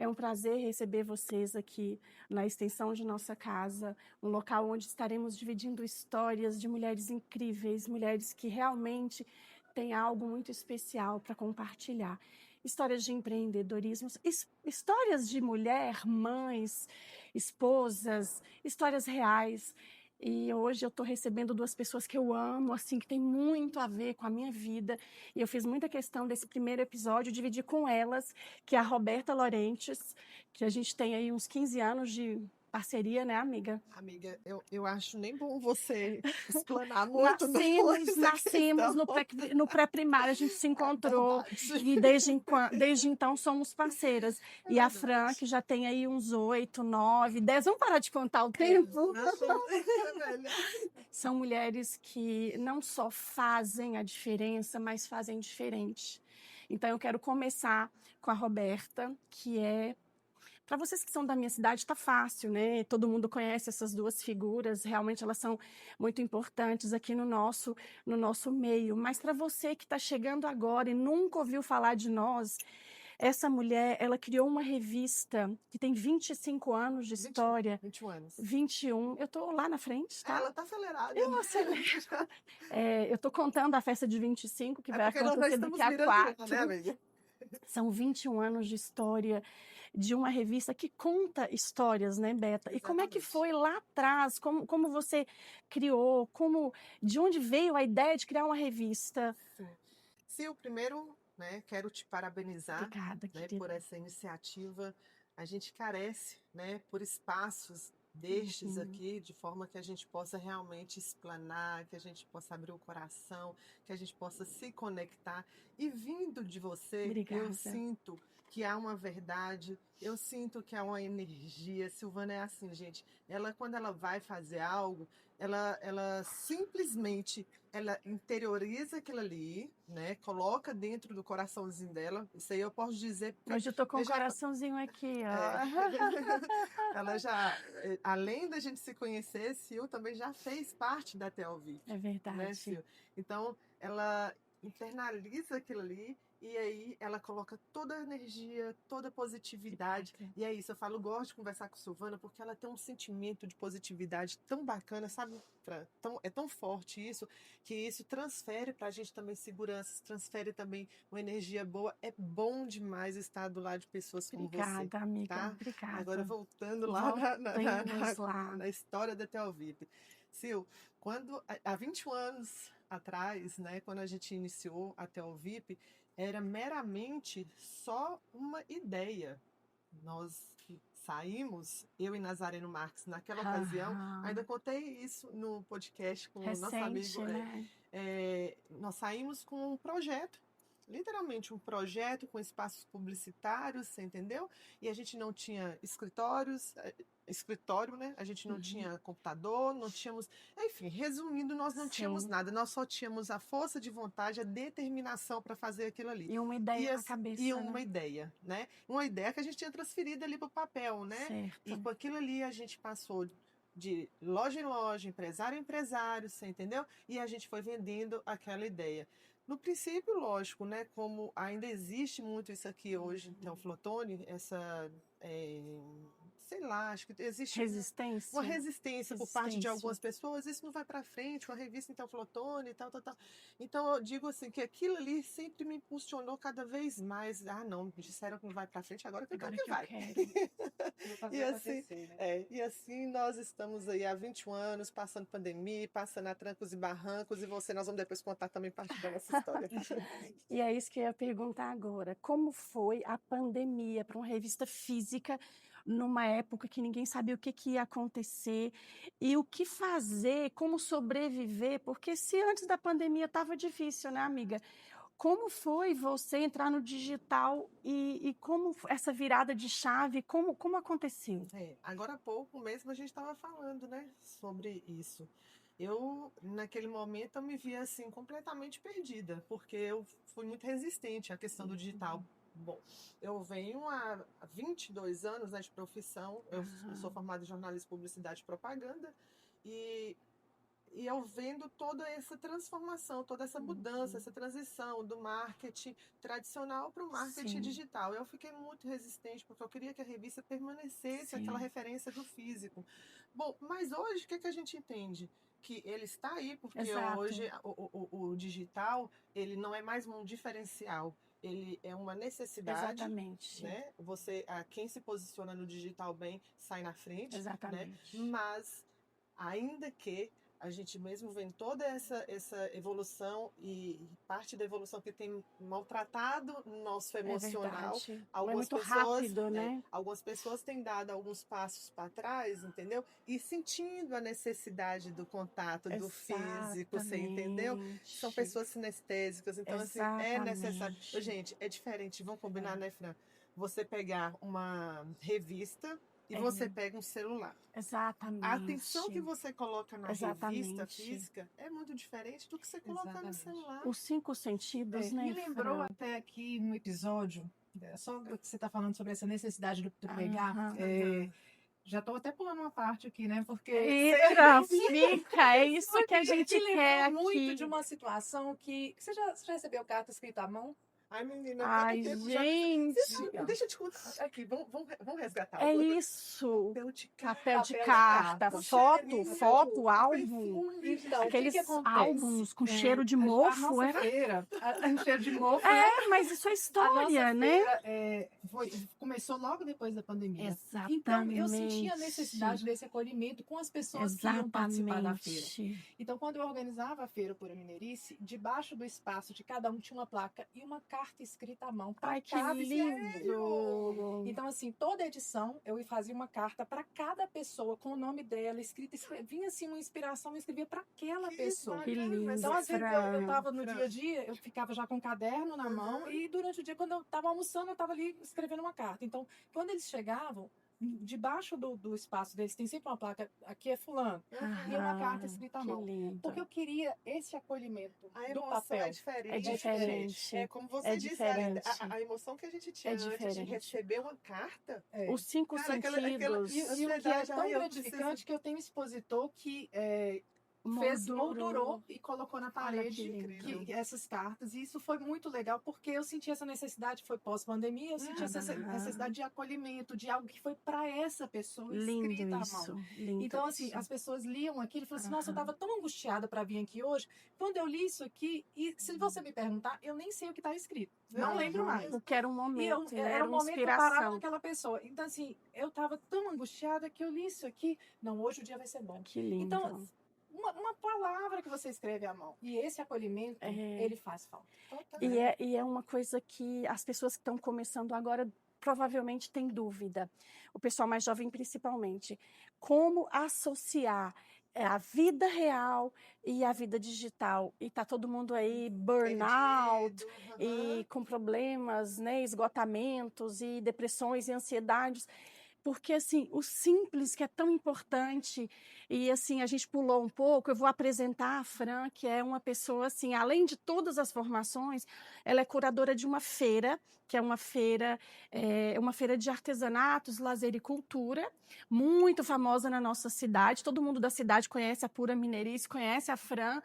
É um prazer receber vocês aqui na extensão de nossa casa, um local onde estaremos dividindo histórias de mulheres incríveis, mulheres que realmente têm algo muito especial para compartilhar. Histórias de empreendedorismo, histórias de mulher, mães, esposas, histórias reais. E hoje eu estou recebendo duas pessoas que eu amo, assim, que tem muito a ver com a minha vida. E eu fiz muita questão desse primeiro episódio dividir com elas, que é a Roberta Lorentes, que a gente tem aí uns 15 anos de parceria, né, amiga? Amiga, eu acho nem bom você explanar muito Nascemos, depois da nascemos questão. no pré-primário, a gente se É encontrou verdade. e desde então somos parceiras. É E a Fran, verdade. que já tem aí uns 8, 9, 10, vamos parar de contar o tempo? É melhor. São mulheres que não só fazem a diferença, mas fazem diferente. Então eu quero começar com a Roberta, que é para vocês que são da minha cidade, está fácil, né? Todo mundo conhece essas duas figuras, realmente elas são muito importantes aqui no nosso meio. Mas para você que está chegando agora e nunca ouviu falar de nós, essa mulher, ela criou uma revista que tem 25 anos de 21, história, 21 anos. 21. Eu estou lá na frente, tá? Ela tá acelerada. Eu acelero. Eu estou contando a festa de 25, que É vai porque nós já acontecer daqui estamos a virando lá, né, 4. amiga? São 21 anos de história de uma revista que conta histórias, né, Beta? E como é que Exatamente. foi lá atrás? Como você criou? De onde veio a ideia de criar uma revista? Sim. Sil, primeiro, né, quero te parabenizar, Obrigada, né, por querida. essa iniciativa. A gente carece, né, por espaços destes Uhum. aqui, de forma que a gente possa realmente explanar, que a gente possa abrir o coração, que a gente possa se conectar. E vindo de você, eu Obrigada. sinto que há uma verdade, eu sinto que há uma energia. Silvana é assim, gente. Ela, quando ela vai fazer algo, ela simplesmente ela interioriza aquilo ali, né? Coloca dentro do coraçãozinho dela. Isso aí eu posso dizer porque Hoje eu tô com eu um já, coraçãozinho aqui, é, ó. ela já, além da gente se conhecer, Sil também já fez parte da Telvip, É né, verdade. Sil? Então, ela internaliza aquilo ali e aí ela coloca toda a energia, toda a positividade. Obrigada. E é isso, eu falo, gosto de conversar com Silvana porque ela tem um sentimento de positividade tão bacana, sabe? É tão forte isso, que isso transfere para a gente também segurança, transfere também uma energia boa. É bom demais estar do lado de pessoas como você, Obrigada, amiga. tá? Agora Obrigada. voltando lá Voltemos lá. na história da Telvip. Sil, quando há 21 anos atrás, né, quando a gente iniciou a Telvip, era meramente só uma ideia. Nós saímos, eu e Nazareno Marques, naquela ocasião, ainda Aham. contei isso no podcast com o nosso amigo. Recente, né? Nós saímos com um projeto, literalmente um projeto com espaços publicitários, você entendeu? E a gente não tinha escritório, né? A gente não Uhum. tinha computador, não tínhamos. Enfim, resumindo, nós não tínhamos Sim. nada, nós só tínhamos a força de vontade, a determinação para fazer aquilo ali. E uma ideia na E cabeça, uma né? ideia, né? Uma ideia que a gente tinha transferido ali para o papel, né? E Certo. com aquilo ali a gente passou de loja em loja, empresário em empresário, você entendeu? E a gente foi vendendo aquela ideia. No princípio, lógico, né? Como ainda existe muito isso aqui hoje, então, Flotone, essa, sei lá, acho que existe uma Resistência? resistência por parte de Resistência. algumas pessoas, isso não vai para frente, uma revista então Flotone e tal, tal, tal. Então eu digo assim que aquilo ali sempre me impulsionou cada vez mais. Ah, não, disseram que não vai para frente, agora que eu quero Agora que que eu vai. quero. E assim, e assim nós estamos aí há 21 anos, passando pandemia, passando a trancos e barrancos, e nós vamos depois contar também parte da nossa história. E é isso que eu ia perguntar agora. Como foi a pandemia para uma revista física numa época que ninguém sabia o que ia acontecer e o que fazer, como sobreviver? Porque se antes da pandemia estava difícil, né, amiga? Como foi você entrar no digital e como essa virada de chave, como aconteceu? Agora há pouco mesmo a gente estava falando, né, sobre isso. Eu, naquele momento, eu me via assim completamente perdida, porque eu fui muito resistente à questão do digital. Bom, eu venho há 22 anos, né, de profissão, eu sou Aham. formada em jornalismo, publicidade e propaganda, e e eu vendo toda essa transformação, toda essa mudança, essa transição do marketing tradicional para o marketing Sim. digital. Eu fiquei muito resistente, porque eu queria que a revista permanecesse aquela Sim. referência do físico. Bom, mas hoje o que que a gente entende? Que ele está aí, porque Exato. hoje o digital, ele não é mais um diferencial, ele é uma necessidade, Exatamente. né? Quem se posiciona no digital bem sai na frente, né? Exatamente. Mas ainda que a gente mesmo vê toda essa evolução e parte da evolução que tem maltratado o nosso É emocional, verdade. É algumas muito pessoas, rápido, né? algumas pessoas têm dado alguns passos para trás, entendeu? E sentindo a necessidade do contato, do físico, você entendeu? São Exatamente. pessoas sinestésicas, então assim, é necessário. Ô, Exatamente. gente, é diferente, vamos combinar, É. né, Fran? Você pegar uma revista e É. você pega um celular. A atenção que Exatamente. você coloca na revista Exatamente. física é muito diferente do que você coloca no Exatamente. celular. Os 5 sentidos, né, Me lembrou Fran? até aqui no episódio, só que você está falando sobre essa necessidade do pegar. Aham. Já estou até pulando uma parte aqui, né? Porque Eita, fica, é isso que a gente me quer lembrou muito aqui. de uma situação que você já recebeu carta escrita à mão? Ai, menina, Ai, quanto tempo já. gente, Deixa eu te contar. Aqui, vamos resgatar. é isso. Papel de carta. Papel de Papel de carta, carta. foto, Cheirinho, álbum. Então, Aqueles o que acontece? álbuns com cheiro de A mofo, nossa era? feira, cheiro de mofo, É, mas isso é a história, nossa né? feira começou logo depois da pandemia. Então, eu senti a necessidade desse acolhimento com as pessoas que iam participar da feira. Exatamente. Então, quando eu organizava a feira Pura Mineirice, debaixo do espaço de cada um tinha uma placa e uma carta escrita à mão para Ai, que cada lindo. Então, assim, toda edição eu fazia uma carta para cada pessoa com o nome dela escrita. Vinha assim uma inspiração, eu escrevia para aquela pessoa. Que lindo, Então, às vezes, eu Fran. estava no dia a dia, eu ficava já com um caderno na mão e durante o dia, quando eu estava almoçando, eu estava ali escrevendo uma carta. Então, quando eles chegavam, debaixo do espaço deles tem sempre uma placa, aqui é fulano, e uma carta escrita à Que mão. lindo. Porque eu queria esse acolhimento A do emoção papel. é diferente. É diferente. É como você É disse, diferente. a emoção que a gente tinha É antes de diferente. receber uma carta. Os 5 Cara, sentidos. E o que é tão Ai, eu gratificante preciso- que eu tenho um expositor que moldurou e colocou na Olha parede que lindo. essas cartas. E isso foi muito legal, porque eu senti essa necessidade, foi pós-pandemia, eu senti essa necessidade de acolhimento, de algo que foi para essa pessoa Lindo escrita à mão. isso. Lindo Então, assim, isso. as pessoas liam aquilo e falaram assim, nossa, eu estava tão angustiada para vir aqui hoje. Quando eu li isso aqui, e se você me perguntar, eu nem sei o que está escrito. Não lembro mais. Porque era um momento, E né? era um uma momento que eu parava inspiração. naquela pessoa. Então, assim, eu estava tão angustiada que eu li isso aqui. Não, hoje o dia vai ser bom. Que lindo. Então, uma palavra que você escreve à mão. E esse acolhimento, ele faz falta. E é uma coisa que as pessoas que estão começando agora provavelmente têm dúvida. O pessoal mais jovem, principalmente. Como associar a vida real e a vida digital? E tá todo mundo aí burnout e com problemas, né, esgotamentos e depressões e ansiedades. Porque, assim, o simples que é tão importante, e, assim, a gente pulou um pouco, eu vou apresentar a Fran, que é uma pessoa, assim, além de todas as formações, ela é curadora de uma feira, que é uma feira de artesanatos, lazer e cultura, muito famosa na nossa cidade, todo mundo da cidade conhece a Pura Mineirice, conhece a Fran.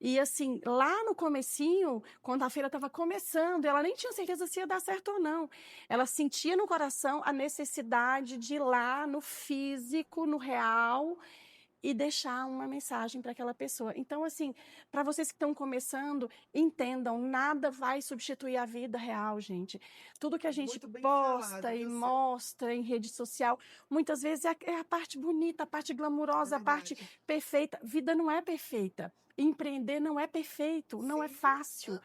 E, assim, lá no comecinho, quando a feira estava começando, ela nem tinha certeza se ia dar certo ou não. Ela sentia no coração a necessidade de ir lá no físico, no real, e deixar uma mensagem para aquela pessoa. Então, assim, para vocês que estão começando, entendam, nada vai substituir a vida real, gente. Tudo que a gente posta e mostra em rede social, muitas vezes é a parte bonita, a parte glamurosa, a parte perfeita. Vida não é perfeita. Empreender não é perfeito, não é fácil.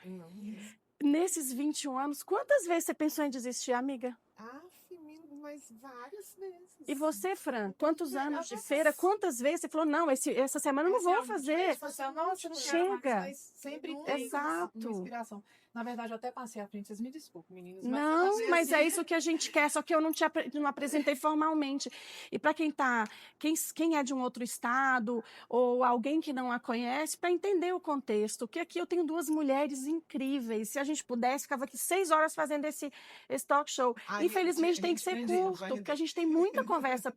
Nesses 21 anos, quantas vezes você pensou em desistir, amiga? Mas várias vezes. E você, Fran, quantos anos de feira, quantas vezes você falou, não, essa semana eu não vou fazer. Nossa, não chega. Mas sempre tem uma inspiração. Na verdade, eu até passei à frente, vocês me desculpem, meninas. Não, mas é isso que a gente quer, só que eu não apresentei formalmente. E para quem é de um outro estado, ou alguém que não a conhece, para entender o contexto, que aqui eu tenho 2 mulheres incríveis. Se a gente pudesse, ficava aqui 6 horas fazendo esse talk show. Infelizmente, tem que ser curto, porque a gente tem muita conversa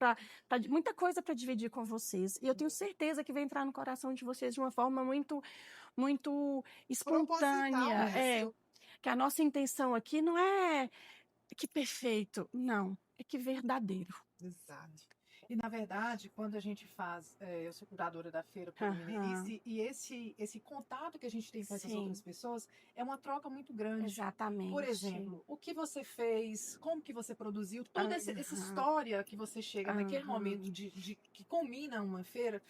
muita coisa para dividir com vocês. E eu tenho certeza que vai entrar no coração de vocês de uma forma muito, muito espontânea. Proposital, Que a nossa intenção aqui não é que perfeito, não, é que verdadeiro. Exato. E, na verdade, quando a gente faz, eu sou curadora da Feira Fluminense, e esse contato que a gente tem com essas Sim. outras pessoas é uma troca muito grande. Exatamente. Por exemplo, o que você fez, como que você produziu, toda essa história que você chega naquele momento que culmina uma feira,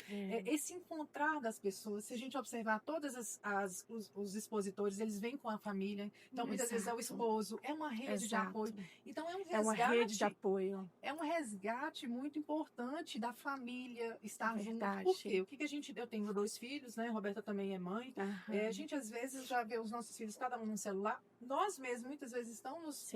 esse encontrar das pessoas, se a gente observar todas os expositores, eles vêm com a família, então muitas vezes é o esposo, é uma rede de apoio. Então é um resgate. É uma rede de apoio. É um resgate muito importante da família estar junto. Verdade. Por quê? O que a gente... Eu tenho 2 filhos, né? Roberta também é mãe. A gente, às vezes, já vê os nossos filhos, cada um no celular. Nós mesmos, muitas vezes, estamos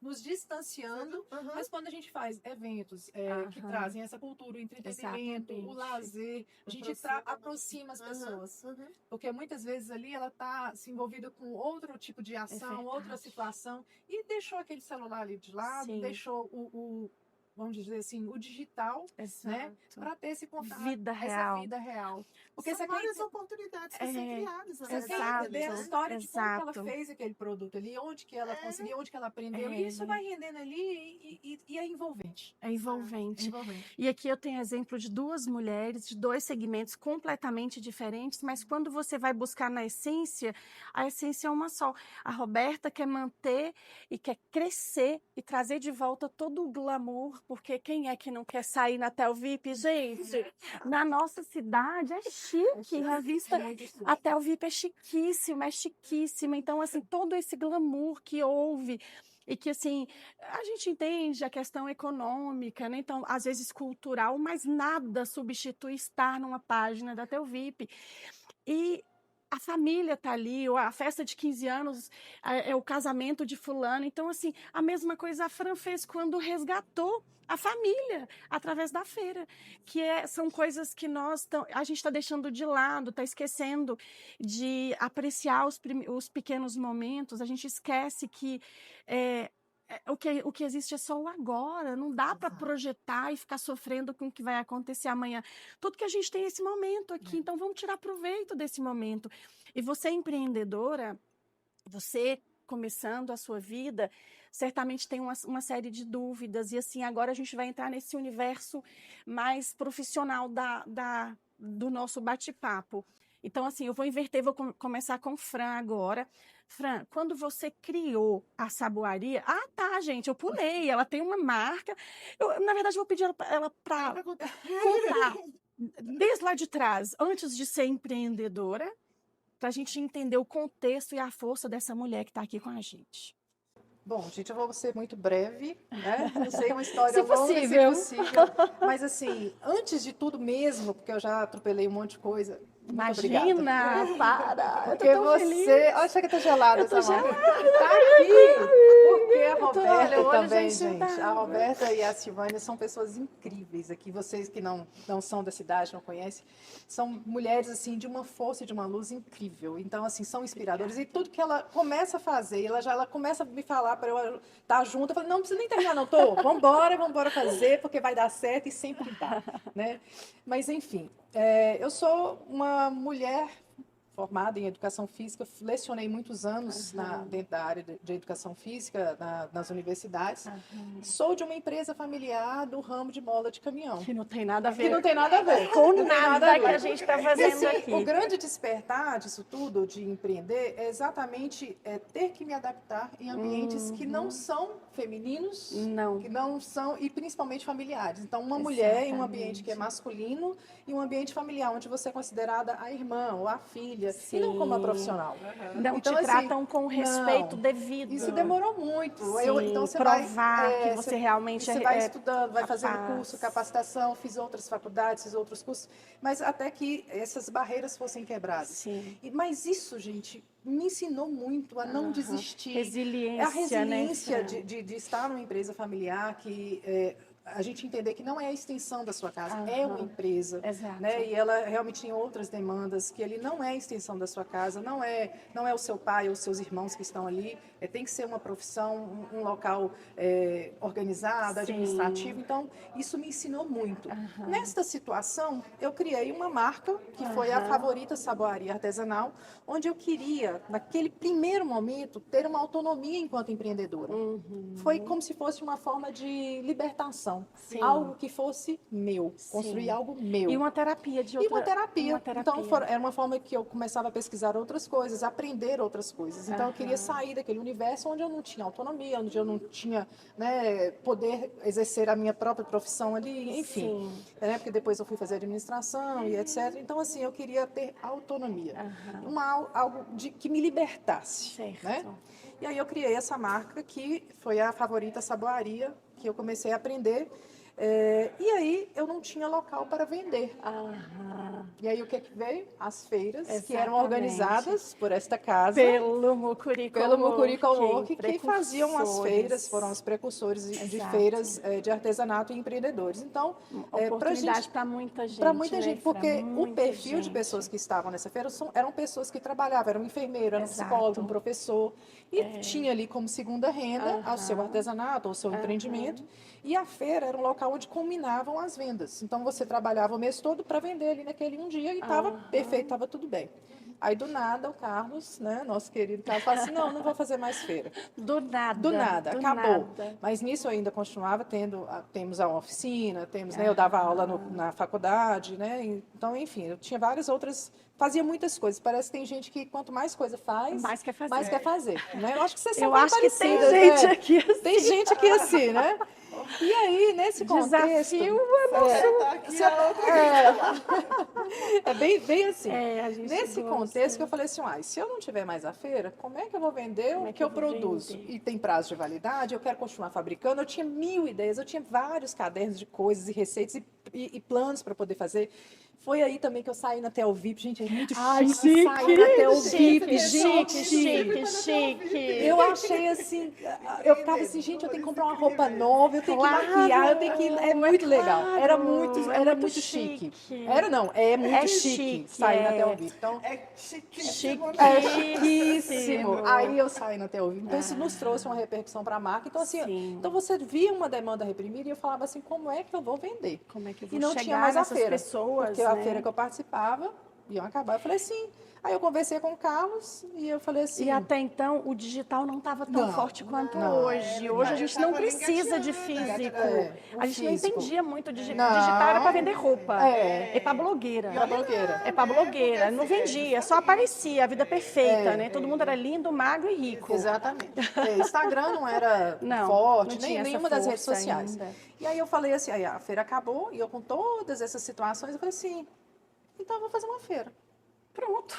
nos distanciando, mas quando a gente faz eventos que trazem essa cultura, o entretenimento, o lazer, a gente aproxima as pessoas. Porque muitas vezes ali ela está se envolvida com outro tipo de ação, outra situação, e deixou aquele celular ali de lado, deixou vamos dizer assim, o digital, né? Para ter esse contato, essa vida real. Porque são várias oportunidades que são criadas. Você quer entender a história de como que ela fez aquele produto ali, onde que ela conseguiu, onde que ela aprendeu. E isso vai rendendo ali e é envolvente. É envolvente. E aqui eu tenho exemplo de 2 mulheres, de 2 segmentos completamente diferentes, mas quando você vai buscar na essência, a essência é uma só. A Roberta quer manter e quer crescer e trazer de volta todo o glamour, porque quem é que não quer sair na Tel VIP, gente? Na nossa cidade é chique, a vista, a Tel VIP é chiquíssima. Então, assim, todo esse glamour que houve e que, assim, a gente entende a questão econômica, né? Então, às vezes cultural, mas nada substitui estar numa página da Tel VIP. E a família tá ali, ou a festa de 15 anos é o casamento de fulano. Então, assim, a mesma coisa a Fran fez quando resgatou a família através da feira, que são coisas que a gente está deixando de lado, está esquecendo de apreciar os pequenos momentos. A gente esquece que o que existe é só o agora. Não dá para projetar e ficar sofrendo com o que vai acontecer amanhã. Tudo que a gente tem é esse momento aqui, então vamos tirar proveito desse momento. E você, empreendedora, você começando a sua vida, certamente tem uma série de dúvidas. E assim, agora a gente vai entrar nesse universo mais profissional do nosso bate-papo. Então, assim, eu vou inverter, vou começar com Fran agora. Fran, quando você criou a Saboaria... Ah, tá, gente, eu pulei. Ela tem uma marca. Na verdade, vou pedir ela para contar desde lá de trás, antes de ser empreendedora, para a gente entender o contexto e a força dessa mulher que está aqui com a gente. Bom, gente, eu vou ser muito breve, né? Não sei, uma história se longa, possível. se possível. Mas, assim, antes de tudo mesmo, porque eu já atropelei um monte de coisa. Imagina, para! Porque você... Olha, chega que tá gelada essa mão. Tá aqui! Porque a Roberta também, gente. A Roberta e a Silvânia são pessoas incríveis aqui. Vocês que não são da cidade, não conhecem, são mulheres, assim, de uma força e de uma luz incrível. Então, assim, são inspiradoras. E tudo que ela começa a fazer, ela começa a me falar para eu estar junto. Eu falo, não precisa nem terminar, não, vambora fazer, porque vai dar certo e sempre dá, né? Mas, enfim, eu sou uma mulher formada em educação física, lecionei muitos anos dentro da área de educação física nas universidades. Sou de uma empresa familiar do ramo de mola de caminhão. Que não tem nada a ver. Que não tem nada a ver. Com nada que a gente está fazendo assim, aqui. O grande despertar disso tudo, de empreender, é exatamente ter que me adaptar em ambientes que não são femininos, que não são, e principalmente familiares. Então, uma mulher em um ambiente que é masculino e um ambiente familiar, onde você é considerada a irmã ou a filha, e não como a profissional. Não então, te tratam com o respeito devido. Isso demorou muito. Então você provar que você realmente você vai estudando, vai capaz. fazendo curso, capacitação, fiz outras faculdades, fiz outros cursos, mas até que essas barreiras fossem quebradas. Sim. Mas isso, gente, me ensinou muito a não desistir. Resiliência, a resiliência, né? de estar numa empresa familiar que a gente entender que não é a extensão da sua casa, é uma Aham. empresa, Exato. né? E ela realmente tem outras demandas, que ele não é a extensão da sua casa, não é o seu pai ou os seus irmãos que estão ali, tem que ser uma profissão, um local organizado, administrativo. Sim. Então, isso me ensinou muito. Aham. Nesta situação, eu criei uma marca, que foi a Aham. Favorita Saboaria Artesanal, onde eu queria, naquele primeiro momento, ter uma autonomia enquanto empreendedora. Uhum. Foi como se fosse uma forma de libertação. Sim. Algo que fosse meu. Construir Sim. algo meu. E uma terapia de E outra... uma terapia. Uma terapia. Então, era uma forma que eu começava a pesquisar outras coisas, aprender outras coisas. Então, eu queria sair daquele universo onde eu não tinha autonomia, onde eu não tinha, né, poder exercer a minha própria profissão ali, enfim. Sim. Né, porque depois eu fui fazer administração e etc. Então, assim, eu queria ter autonomia. Aham. Algo que me libertasse. Certo. Né? E aí eu criei essa marca que foi a Favorita Saboaria, que eu comecei a aprender. E aí eu não tinha local para vender. Aham. E aí o que veio? As feiras, que eram Exatamente. organizadas por esta casa. Pelo Mucuri Cowork, que faziam as feiras, foram os precursores de Exato. feiras de artesanato e empreendedores. Então, Oportunidade para muita gente. para muita né, gente, Fra? porque o Muita perfil de gente. pessoas que estavam nessa feira eram pessoas que trabalhavam, era um enfermeiro, era um Exato. psicólogo, um professor, e tinha ali como segunda renda ao seu Aham. artesanato, ao seu empreendimento. E a feira era um local onde combinavam as vendas. Então você trabalhava o mês todo para vender ali naquele um dia e estava perfeito, estava tudo bem. Aí do nada o Carlos, né, nosso querido Carlos, fala assim, não vou fazer mais feira. Do nada. Do nada, acabou. nada. Mas nisso eu ainda continuava temos a oficina, né, eu dava aula na faculdade, né? Então, enfim, eu tinha várias outras, fazia muitas coisas. Parece que tem gente que quanto mais coisa faz, Mais quer fazer. mais quer fazer, né? Eu acho que vocês são Eu bem acho que tem parecidas, gente né? aqui assim. Tem gente aqui assim, né? E aí, nesse contexto... Desafio Você tá aqui, a outra É bem assim. a gente Nesse gosta. contexto que eu falei assim, se eu não tiver mais a feira, como é que eu vou vender Como o é que que eu eu vou produzo? vender? E tem prazo de validade, eu quero continuar fabricando. Eu tinha 1000 ideias, eu tinha vários cadernos de coisas e receitas e planos para poder fazer. Foi aí também que eu saí na Tel VIP. Gente, é muito Ai, chique sair na Tel VIP, chique, gente. chique. Eu achei assim, eu ficava assim, gente, eu tenho que comprar uma roupa nova, eu tenho que maquiar, eu tenho que... É muito legal. Era muito chique. Era não, é muito É chique chique, sair na é. Tel VIP. Então, É chiquíssimo. é chiquíssimo. Aí eu saí na Tel VIP. Então, isso nos trouxe uma repercussão para a marca. Então, assim, Sim. então você via uma demanda reprimida e eu falava assim, como é que eu vou vender? Como é que eu vou E não chegar tinha mais a nessas feira. pessoas, Porque a né? feira que eu participava ia acabar. Eu falei assim. Aí eu conversei com o Carlos e eu falei assim. E até então o digital não estava tão Não, forte quanto não. hoje. Hoje a gente não precisa de físico. o A gente não físico. entendia muito digital. Não. Digital era para vender roupa. É. para blogueira. Pra blogueira. É para blogueira. Não vendia, só aparecia a vida perfeita, né? Todo mundo era lindo, magro e rico. Exatamente. Instagram não era Não, forte, não tinha nem essa nenhuma das redes força sociais. ainda. E aí eu falei assim, aí a feira acabou e eu com todas essas situações, eu falei assim, então eu vou fazer uma feira. Pronto.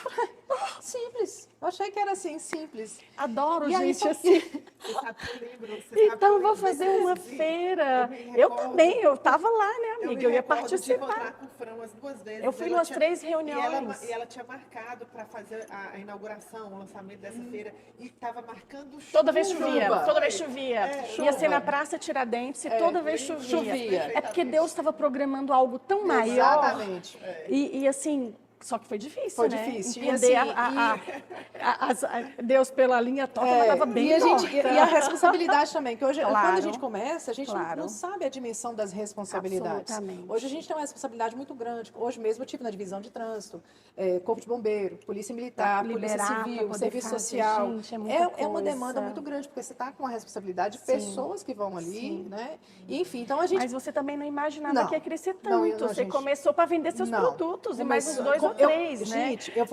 Simples. Eu achei que era assim, simples. Adoro E aí, gente só assim. Você sabe que eu lembro. você sabe que Então eu vou lembro fazer desse uma dia. feira. me Eu recordo- também, eu estava lá, né, amiga? me Eu ia recordo de participar. encontrar com o Fran umas 2 vezes. Eu fui Ela umas tinha- 3 E ela, reuniões. e ela tinha marcado para fazer a inauguração, o lançamento dessa feira. E estava marcando chuva. Toda vez chovia, Chuva. toda vez chovia. Ia ser na Praça Tiradentes e toda vez chovia. É porque Deus estava programando algo tão maior. Exatamente. E assim, só que foi difícil, Foi né? difícil. E Entender assim, Deus pela linha torta, mas estava bem e a gente, torta. e a responsabilidade também, que hoje, Claro. quando a gente começa, a gente Claro. não sabe a dimensão das responsabilidades. Absolutamente. Hoje a gente tem uma responsabilidade muito grande. Hoje mesmo eu tive na divisão de trânsito, Corpo de Bombeiro, Polícia Militar, Pra Polícia liberar, pra Civil, poder Serviço fazer, Social. gente, é muita É uma coisa. demanda muito grande, porque você está com a responsabilidade de Sim. pessoas que vão ali, né? E, enfim, então a gente... Mas você também não imaginava Não. que ia crescer tanto. Não, não, você gente. começou para vender seus Não. produtos e mais uns 2 ou Eu- 3, né? Gente, eu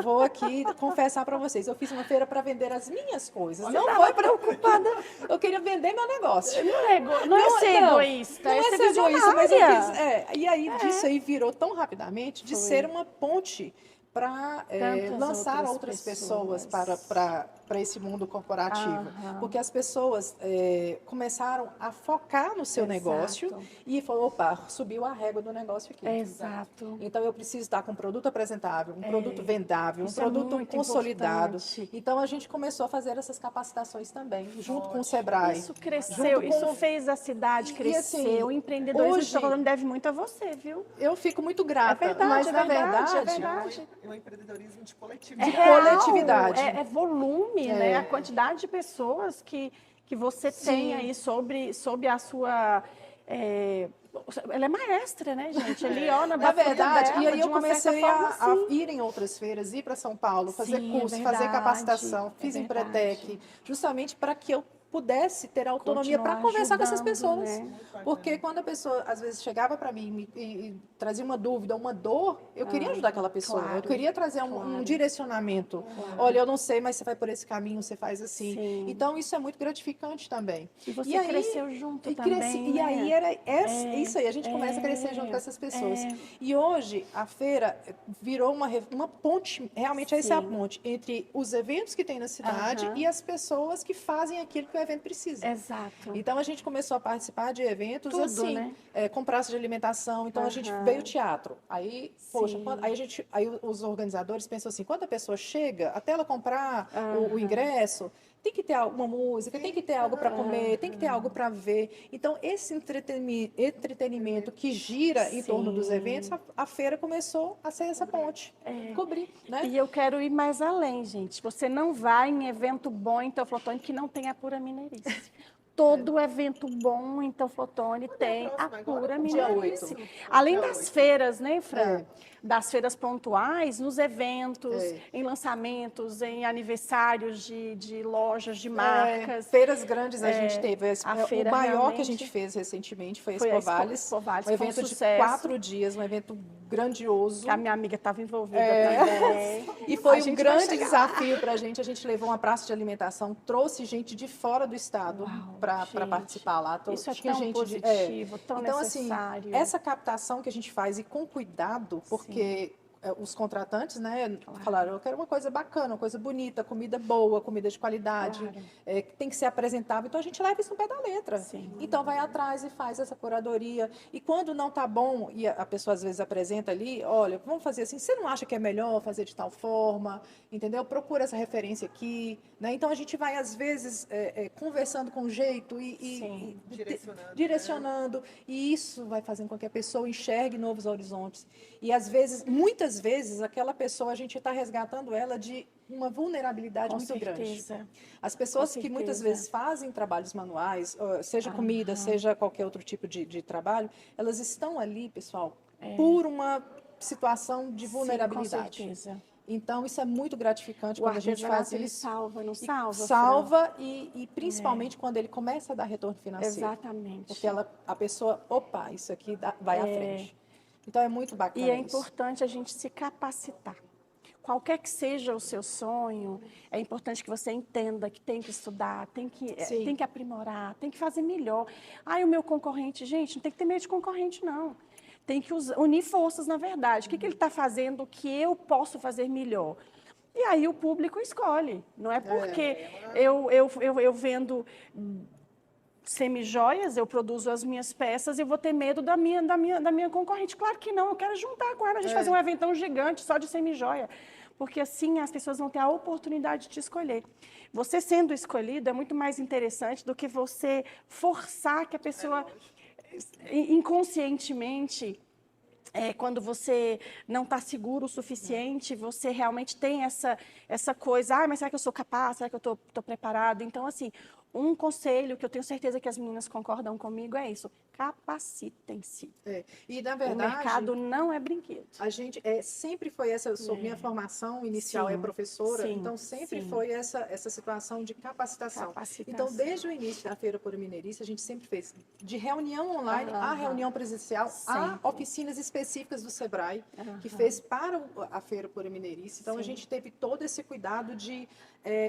vou aqui confessar para vocês. Eu fiz uma feira para vender as minhas coisas. Você Não tava foi preocupada. Eu queria vender meu negócio. Não é ser egoísta, Não é é ser ser egoísta, mas eu visionária. quis. E aí disso aí virou tão rapidamente de Foi. ser uma ponte para Tantas lançar outras outras pessoas pessoas. para esse mundo corporativo. Aham. Porque as pessoas começaram a focar no seu negócio Exato. e falou, opa, subiu a régua do negócio aqui. Exato. Então, eu preciso estar com um produto apresentável, um produto vendável, um Isso é produto muito consolidado. importante. Então, a gente começou a fazer essas capacitações também, junto com o Ótimo. Sebrae. Isso cresceu, Junto isso com... fez a cidade E crescer. assim, O empreendedorismo de hoje, Stockholm deve muito a você, viu? eu fico muito É grata, verdade, mas é na verdade, é verdade, verdade. É um empreendedorismo de É coletividade. real, coletividade. é volume, né? A quantidade de pessoas que você tem Sim. aí sobre a sua. Ela é maestra, né, gente? Ali, ó, na Na batuta verdade, e dela, aí de eu uma certa comecei forma, a sim. ir em outras feiras, ir para São Paulo, fazer Sim, é curso, fazer verdade. capacitação, É fiz verdade. Empretec, justamente para que eu pudesse ter autonomia para Continuar conversar com essas ajudando, pessoas. né? Porque quando a pessoa, às vezes, chegava para mim e trazia uma dúvida, uma dor, eu queria ajudar aquela pessoa. Eu claro, queria trazer um claro. direcionamento. Olha, eu não sei, mas você vai por esse caminho, você faz assim. Sim. Então, isso é muito gratificante também. E você aí, cresceu junto e também, e né? aí era isso aí, a gente começa a crescer junto com essas pessoas. E hoje a feira virou uma ponte, realmente essa é a Sim. ponte entre os eventos que tem na cidade Aham. e as pessoas que fazem aquilo que o evento precisa. Exato. Então a gente começou a participar de eventos Tudo, assim, né? com praça de alimentação. Então a gente Aham. veio teatro. Aí, poxa, Sim. aí os organizadores pensam assim, quando a pessoa chega, até ela comprar o ingresso, tem que ter alguma música, tem que ter algo para comer, tem que ter algo para ver. Então, esse entretenimento que gira em torno dos eventos, a feira começou a ser essa ponte. Cobrir, né? E eu quero ir mais além, gente. Você não vai em evento bom em Teoflotone que não tenha a pura mineirice. Todo evento bom em Teoflotone tem a pura Dia mineirice. 8. Além das feiras, né, Fran? É. Das feiras pontuais, nos eventos, É. em lançamentos, em aniversários de lojas, de marcas. Feiras grandes a gente teve. a O feira maior que a gente realmente fez recentemente foi a foi a Expo Vales. Expo Vales, Um que foi um evento de sucesso. 4 dias, um evento grandioso. Que a minha amiga estava envolvida também. E A foi um gente vai grande chegar lá. desafio para a gente. A gente levou uma praça de alimentação, trouxe gente de fora do estado para gente, participar lá. Isso é Tinha tão gente positivo, tão Então, assim, necessário. essa captação que a gente faz e com cuidado, porque os contratantes, né, falaram, eu quero uma coisa bacana, uma coisa bonita, comida boa, comida de qualidade, Claro. que tem que ser apresentável. Então, a gente leva isso no pé da letra. Sim. Então, vai atrás e faz essa curadoria. E quando não tá bom, e a pessoa às vezes apresenta ali, olha, vamos fazer assim, você não acha que é melhor fazer de tal forma? Entendeu? Procura essa referência aqui. Né? Então, a gente vai, às vezes, conversando com jeito e direcionando. E isso vai fazendo com que a pessoa enxergue novos horizontes. E, às vezes, muitas vezes, aquela pessoa, a gente está resgatando ela de uma vulnerabilidade Com muito certeza. grande. As pessoas que muitas vezes fazem trabalhos manuais, seja comida, seja qualquer outro tipo de trabalho, elas estão ali, pessoal, por uma situação de vulnerabilidade. Sim, com certeza. Então, isso é muito gratificante O quando a gente faz artesanato, ele isso. salva, não salva? Salva e principalmente quando ele começa a dar retorno financeiro. Exatamente. Porque a pessoa, opa, isso aqui vai à frente. Então, é muito bacana E é isso. importante a gente se capacitar. Qualquer que seja o seu sonho, é importante que você entenda que tem que estudar, tem que aprimorar, tem que fazer melhor. O meu concorrente, gente, não tem que ter medo de concorrente, não. Tem que unir forças, na verdade. O que ele está fazendo que eu posso fazer melhor? E aí o público escolhe. Não é porque eu vendo semijoias, eu produzo as minhas peças e eu vou ter medo da minha concorrente. Claro que não, eu quero juntar com ela, a gente fazer um eventão gigante só de semijoia. Porque assim as pessoas vão ter a oportunidade de escolher. Você sendo escolhido é muito mais interessante do que você forçar que a pessoa inconscientemente, quando você não está seguro o suficiente, você realmente tem essa coisa, mas será que eu sou capaz? Será que eu estou preparado? Então, assim, um conselho que eu tenho certeza que as meninas concordam comigo é isso: capacitem-se. E, na verdade, o mercado não é brinquedo. A gente sempre foi essa, minha formação inicial é professora, então sempre foi essa situação de capacitação. Então, desde o início da Feira Pura Mineirice, a gente sempre fez de reunião online a reunião presencial, a oficinas específicas do Sebrae, que fez para a Feira Pura Mineirice. Então, a gente teve todo esse cuidado de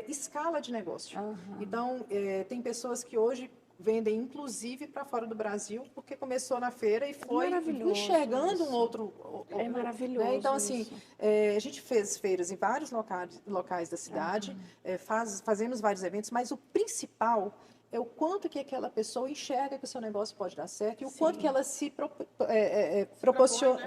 escala de negócio. Então, tem pessoas que hoje vendem inclusive para fora do Brasil, porque começou na feira e foi Maravilhoso enxergando um isso. outro. É maravilhoso Né? Então, assim, isso. a gente fez feiras em vários locais da cidade, fazemos vários eventos, mas o principal é o quanto que aquela pessoa enxerga que o seu negócio pode dar certo e o quanto que Sim. ela se propõe, né?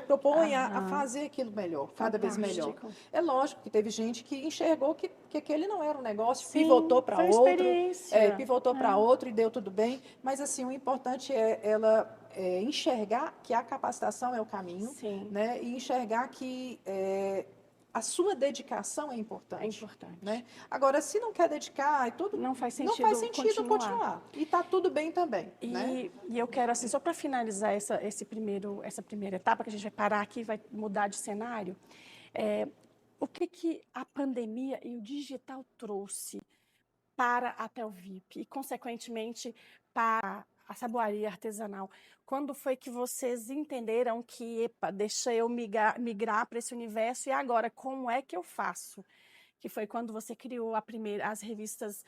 propõe a Aham. fazer aquilo melhor, cada vez melhor. Fantástico. É lógico que teve gente que enxergou que aquele não era um negócio, Sim, pivotou para foi uma outro, experiência. pivotou para outro e deu tudo bem. Mas assim, o importante é ela enxergar que a capacitação é o caminho, Sim, né? E enxergar que a sua dedicação é importante. é importante. Né? Agora, se não quer dedicar, Não faz não faz sentido sentido continuar. continuar. E está tudo bem também. Né? E eu quero, assim, só para finalizar essa primeira etapa, que a gente vai parar aqui e vai mudar de cenário, o que a pandemia e o digital trouxe para a Tel VIP e, consequentemente, para a saboaria artesanal? Quando foi que vocês entenderam que, epa, deixa eu migrar para esse universo e agora, como é que eu faço? Que foi quando você criou as revistas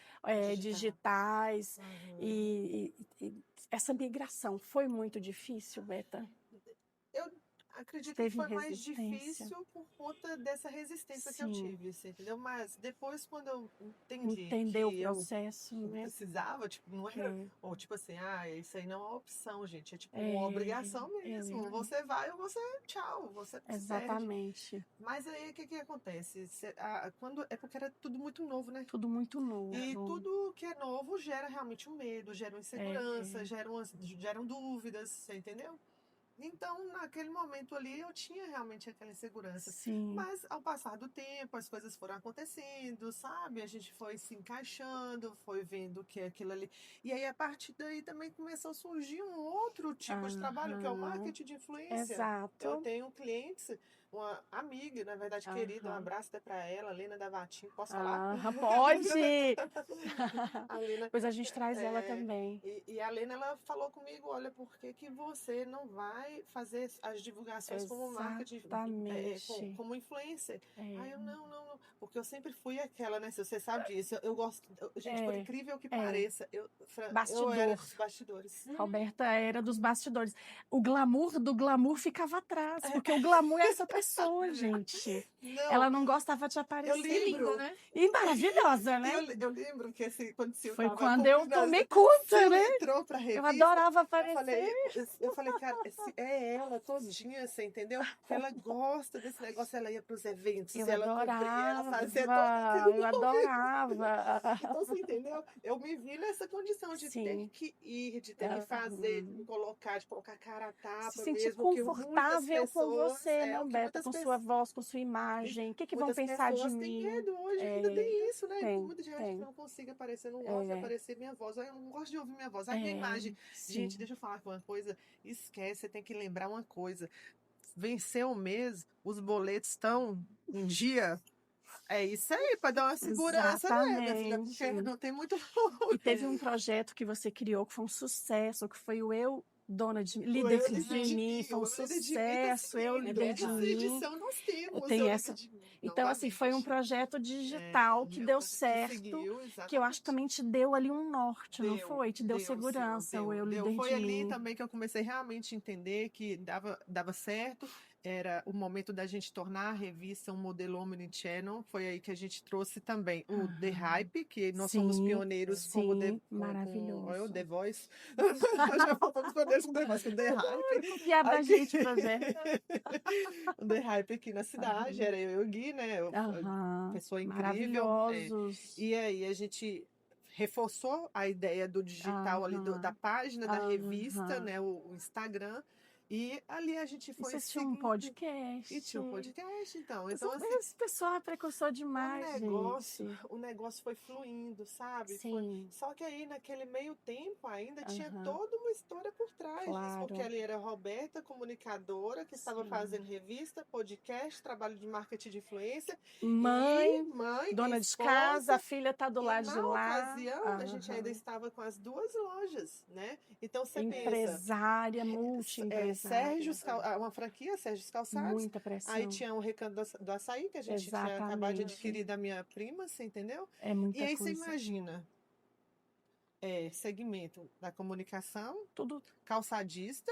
digitais e essa migração foi muito difícil, Beta? Eu acredito que Teve foi mais resistência? difícil por conta dessa resistência que eu Sim, tive, você entendeu? Mas depois, quando eu entendi entender o que eu processo, né? precisava, tipo, não era, É, ou tipo assim, isso aí não é uma opção, gente, é tipo uma é, obrigação mesmo. é, Você vai ou você, tchau, você se perde. exatamente. Mas aí o que acontece? Quando, é porque era tudo muito novo, né? Tudo muito E novo. tudo que é novo gera realmente um medo, gera uma insegurança, É, geram dúvidas, você entendeu? Então, naquele momento ali, eu tinha realmente aquela insegurança. sim. Mas, ao passar do tempo, as coisas foram acontecendo, sabe? A gente foi se encaixando, foi vendo que aquilo ali. E aí, a partir daí, também começou a surgir um outro tipo de trabalho, que é o Aham, marketing de influência. Eu exato. tenho clientes, uma amiga, na verdade, querida, um Aham. abraço até para ela, Lena da Vatim, posso falar? Aham, pode! A Lena, Pois a gente traz ela é, também. e a Lena, ela falou comigo, olha, por que que você não vai fazer as divulgações como marketing, Exatamente. como influencer? É, Aí eu, não, porque eu sempre fui aquela, né, se você sabe disso, eu gosto, gente, por é, incrível que é. pareça, eu era Bastidor. dos bastidores. Roberta era dos bastidores. O glamour do glamour ficava atrás, porque o glamour é essa pessoa, gente. Não, Ela não gostava de eu aparecer. E linda, lembro, né? E maravilhosa, né? eu lembro que assim, quando eu Foi tava quando com eu tomei conta, Sil né? entrou pra Eu revista, adorava aparecer. eu falei, cara, é ela todinha, você entendeu? Ela gosta desse negócio, ela ia pros eventos, Eu ela cumpria, ela adorava, fazia todo aquilo. eu adorava. Então, você entendeu? Eu me vi nessa condição de ter Sim. que ir, de ter que fazer, de me colocar, de colocar cara a Se tapa sentir mesmo, que muitas confortável com pessoas, você, né, que Beta? muitas Com sua pessoas. voz, com sua imagem. O que vão Muitas pensar de pessoas têm mim? medo hoje, ainda É, tem isso, né? tem, Muita gente que tem. não consiga aparecer, não gosta de É, aparecer minha voz. Eu não gosto de ouvir minha voz. Ai, minha imagem. Gente, sim. deixa eu falar uma coisa. Esquece, você tem que lembrar uma coisa. Venceu o mês, os boletos estão em dia. É isso aí, para dar uma segurança, né, minha filha? Exatamente. Porque não tem muito. E teve um projeto que você criou que foi um sucesso, que foi o Eu, Dona de O Líder Eu Líder de de Mim, Mim, foi um o Líder de Mim tá sucesso, Eu, seguindo. Líder de Essa Mim. edição nós temos, Tem o Líder essa. de Mim, Então, assim, foi um novamente. projeto É, digital o que meu deu projeto que certo, seguiu, que eu acho que exatamente. também te deu ali um norte, não Deu, foi? Te deu deu, sim, segurança, o Eu, deu. Líder Foi de ali Mim. também que eu comecei realmente a entender que dava certo. Era o momento da gente tornar a revista um modelo Omnichannel. Foi aí que a gente trouxe também o The Aham. Hype, que nós somos Sim, pioneros sim, olha, o The maravilhoso. Voice. Já fomos pioneiros com o The Voice, com o The Hype. Copiar da Aqui. gente pra ver. O The Hype aqui na cidade, Aham. era eu e o Gui, né? Aham. Pessoa incrível. Maravilhosos. E aí a gente reforçou a ideia do digital ali, da Aham. página da revista, Aham. né, o Instagram, e ali a gente E foi vocês tinham um seguindo. E podcast. tinha o podcast, então. Então, assim, Esse pessoal é precursor demais, gente. o negócio foi fluindo, sabe? Sim. Só que aí, naquele meio tempo, ainda tinha Aham. toda uma história por trás disso, porque Claro. ali era a Roberta, comunicadora, que estava Sim. fazendo revista, podcast, trabalho de marketing de influência, e Mãe, mãe, dona de casa, a esposa. filha tá do E lado de na lá. ocasião, a gente ainda Aham. estava com as duas lojas, né? Então você pensa, Empresária, multi-empresária. uma franquia, Sérgio Calçados. Muita Aí pressão. tinha o Recanto do Açaí, que a gente tinha acabado de Exatamente. adquirir da minha prima, você entendeu? É E muita aí você coisa. imagina, segmento da comunicação, Tudo, calçadista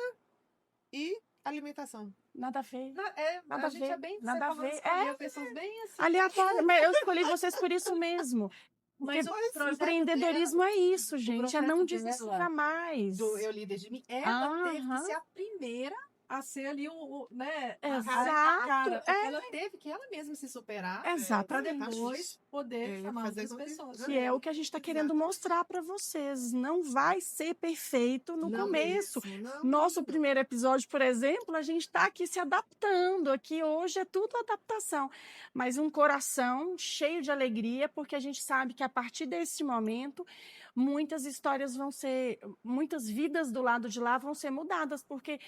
e alimentação. nada a ver. Nada A a gente é ver, bem, nada a você falou, ver. escolheu pessoas bem assim. Aleatório, mas eu escolhi vocês por isso mesmo. Porque Mas o projeto empreendedorismo é isso, gente, é não projeto desistir dela, jamais. do Eu Líder de Mim, ela teve que Aham. ser a primeira a ser ali né, a Exato, cara. Ela teve que ela mesma se superar para Exatamente. depois poder chamar fazer outras com que- pessoas. Que é o que a gente está querendo Exato. mostrar para vocês. Não vai ser perfeito no Não começo. mesmo, não, Nosso não. primeiro episódio, por exemplo, a gente está aqui se adaptando. Aqui hoje é tudo adaptação. Mas um coração cheio de alegria, porque a gente sabe que a partir desse momento, muitas histórias vão ser, muitas vidas do lado de lá vão ser mudadas, porque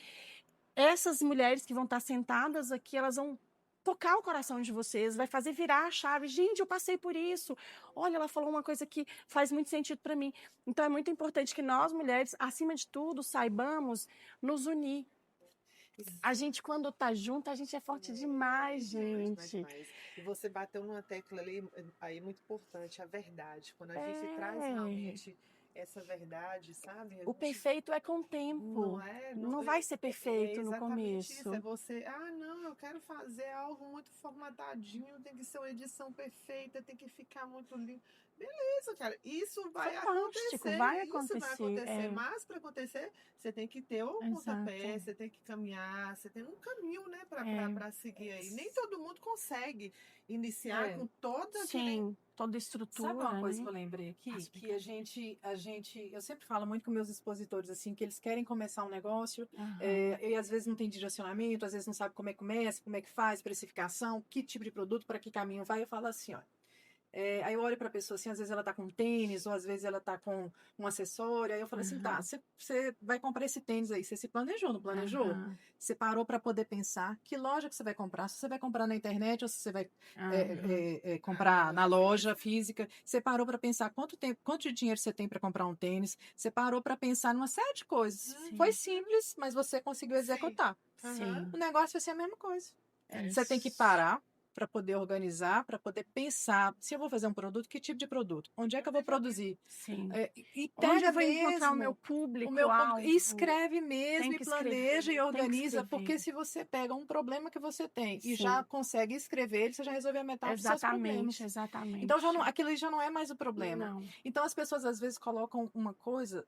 essas mulheres que vão estar sentadas aqui, elas vão tocar o coração de vocês, vai fazer virar a chave. Gente, eu passei por isso. Olha, ela falou uma coisa que faz muito sentido para mim. Então é muito importante que nós, mulheres, acima de tudo, saibamos nos unir. A gente, quando tá junto, a gente é forte demais, gente. Demais. E você bateu numa tecla ali aí muito importante, a verdade. Quando a gente traz É. realmente essa verdade, sabe? A O gente perfeito é com o tempo. Não vai ser perfeito no exatamente começo. isso. É você, não, eu quero fazer algo muito formatadinho, tem que ser uma edição perfeita, tem que ficar muito lindo. Beleza, cara, isso vai Fantástico, acontecer. vai Isso vai acontecer, acontecer. Mas para acontecer, você tem que ter o pontapé, Exato. você tem que caminhar, você tem um caminho, né, para É. seguir aí. Nem todo mundo consegue iniciar com toda aquele. Sim, toda estrutura, Sabe uma coisa né? que eu lembrei aqui? As Que a gente, eu sempre falo muito com meus expositores, assim, que eles querem começar um negócio, Aham. e às vezes não tem direcionamento, às vezes não sabe como é que começa, como é que faz, precificação, que tipo de produto, para que caminho vai. Eu falo assim, ó. Aí eu olho para a pessoa assim, às vezes ela tá com tênis, ou às vezes ela tá com um acessório, aí eu falo assim, tá, Aham. você vai comprar esse tênis aí, você se planejou, não planejou? Aham. Você parou para poder pensar que loja que você vai comprar, se você vai comprar na internet ou se você vai Aham. comprar na loja física, você parou para pensar quanto de dinheiro você tem para comprar um tênis, você parou para pensar numa série de coisas. Sim. Foi simples, mas você conseguiu executar. Sim. O negócio vai ser a mesma coisa. É Você tem que parar para poder organizar, para poder pensar, se eu vou fazer um produto, que tipo de produto? Onde é que eu vou produzir? Sim. E Onde pega eu vou encontrar o mesmo meu público? o meu público, e escreve mesmo, Tem e que planeja, escrever, e tem que organiza, escrever. porque se você pega um problema que você tem e Sim. já consegue escrever ele, você já resolveu a metade dos seus problemas. Exatamente. Então, aquilo já não é mais o problema. Não. Então, as pessoas às vezes colocam uma coisa,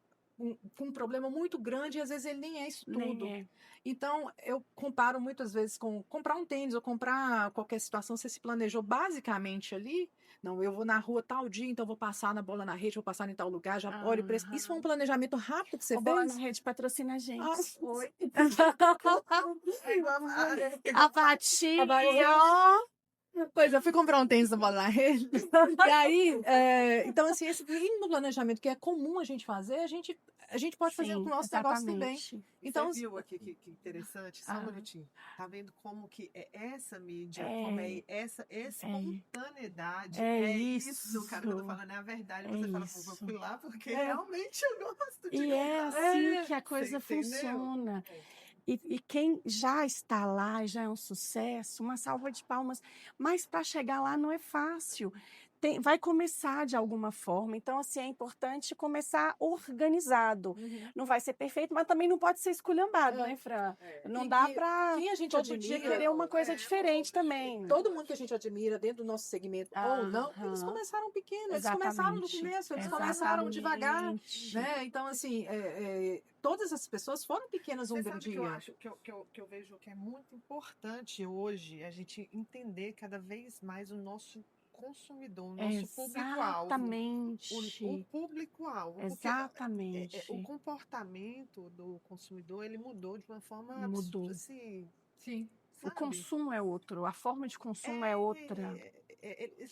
um problema muito grande, e às vezes ele nem é isso tudo. Nem é. Então, eu comparo muitas vezes com comprar um tênis ou comprar qualquer situação, você se planejou basicamente ali. Não, eu vou na rua tal dia, então vou passar na bola na rede, vou passar em tal lugar, já olho o preço. Isso foi um planejamento rápido que você O Bola fez? na Rede patrocina a gente. Foi. A Pati, ó. Pois eu fui comprar um tênis da bola na rede. E aí, então, assim, esse mínimo planejamento que é comum a gente fazer, a gente pode fazer com o nosso negócio também. Então, você viu aqui que interessante? Só um minutinho. Tá vendo como que é essa mídia, como é essa espontaneidade? É isso, cara, que eu tô falando, é a verdade. Você fala, pô, eu fui lá porque realmente eu gosto de E é comprar. assim que a coisa Você entendeu? funciona. E quem já está lá, já é um sucesso, uma salva de palmas. Mas para chegar lá não é fácil. Vai começar de alguma forma. Então, assim, é importante começar organizado. Não vai ser perfeito, mas também não pode ser esculhambado, né, Fran? Não dá para quem a gente todo dia admira, querer uma coisa diferente também. Todo mundo que a gente admira dentro do nosso segmento ou não, eles começaram pequenos, eles começaram no começo, eles começaram devagar, né? Então, assim, todas as pessoas foram pequenas um grande dia. Que eu vejo que é muito importante hoje a gente entender cada vez mais o nosso consumidor, o nosso público-alvo. Exatamente. O público-alvo. Exatamente. O comportamento do consumidor, ele mudou de uma forma assim. Sim. O consumo é outro, a forma de consumo é outra.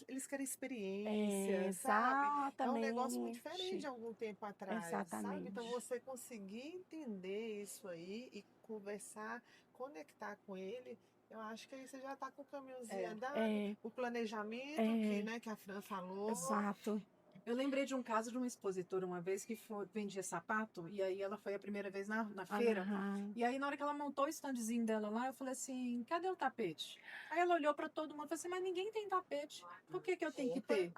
Eles querem experiência, sabe? É um negócio muito diferente de algum tempo atrás, sabe? Então, você conseguir entender isso aí e conversar, conectar com ele, eu acho que aí você já está com o caminhozinho andado. O planejamento, que a Fran falou. Exato. Eu lembrei de um caso de uma expositora uma vez que vendia sapato, e aí ela foi a primeira vez na feira. Aham. E aí, na hora que ela montou o standzinho dela lá, eu falei assim, cadê o tapete? Aí ela olhou pra todo mundo e falou assim, mas ninguém tem tapete. Por que que eu tenho que ter?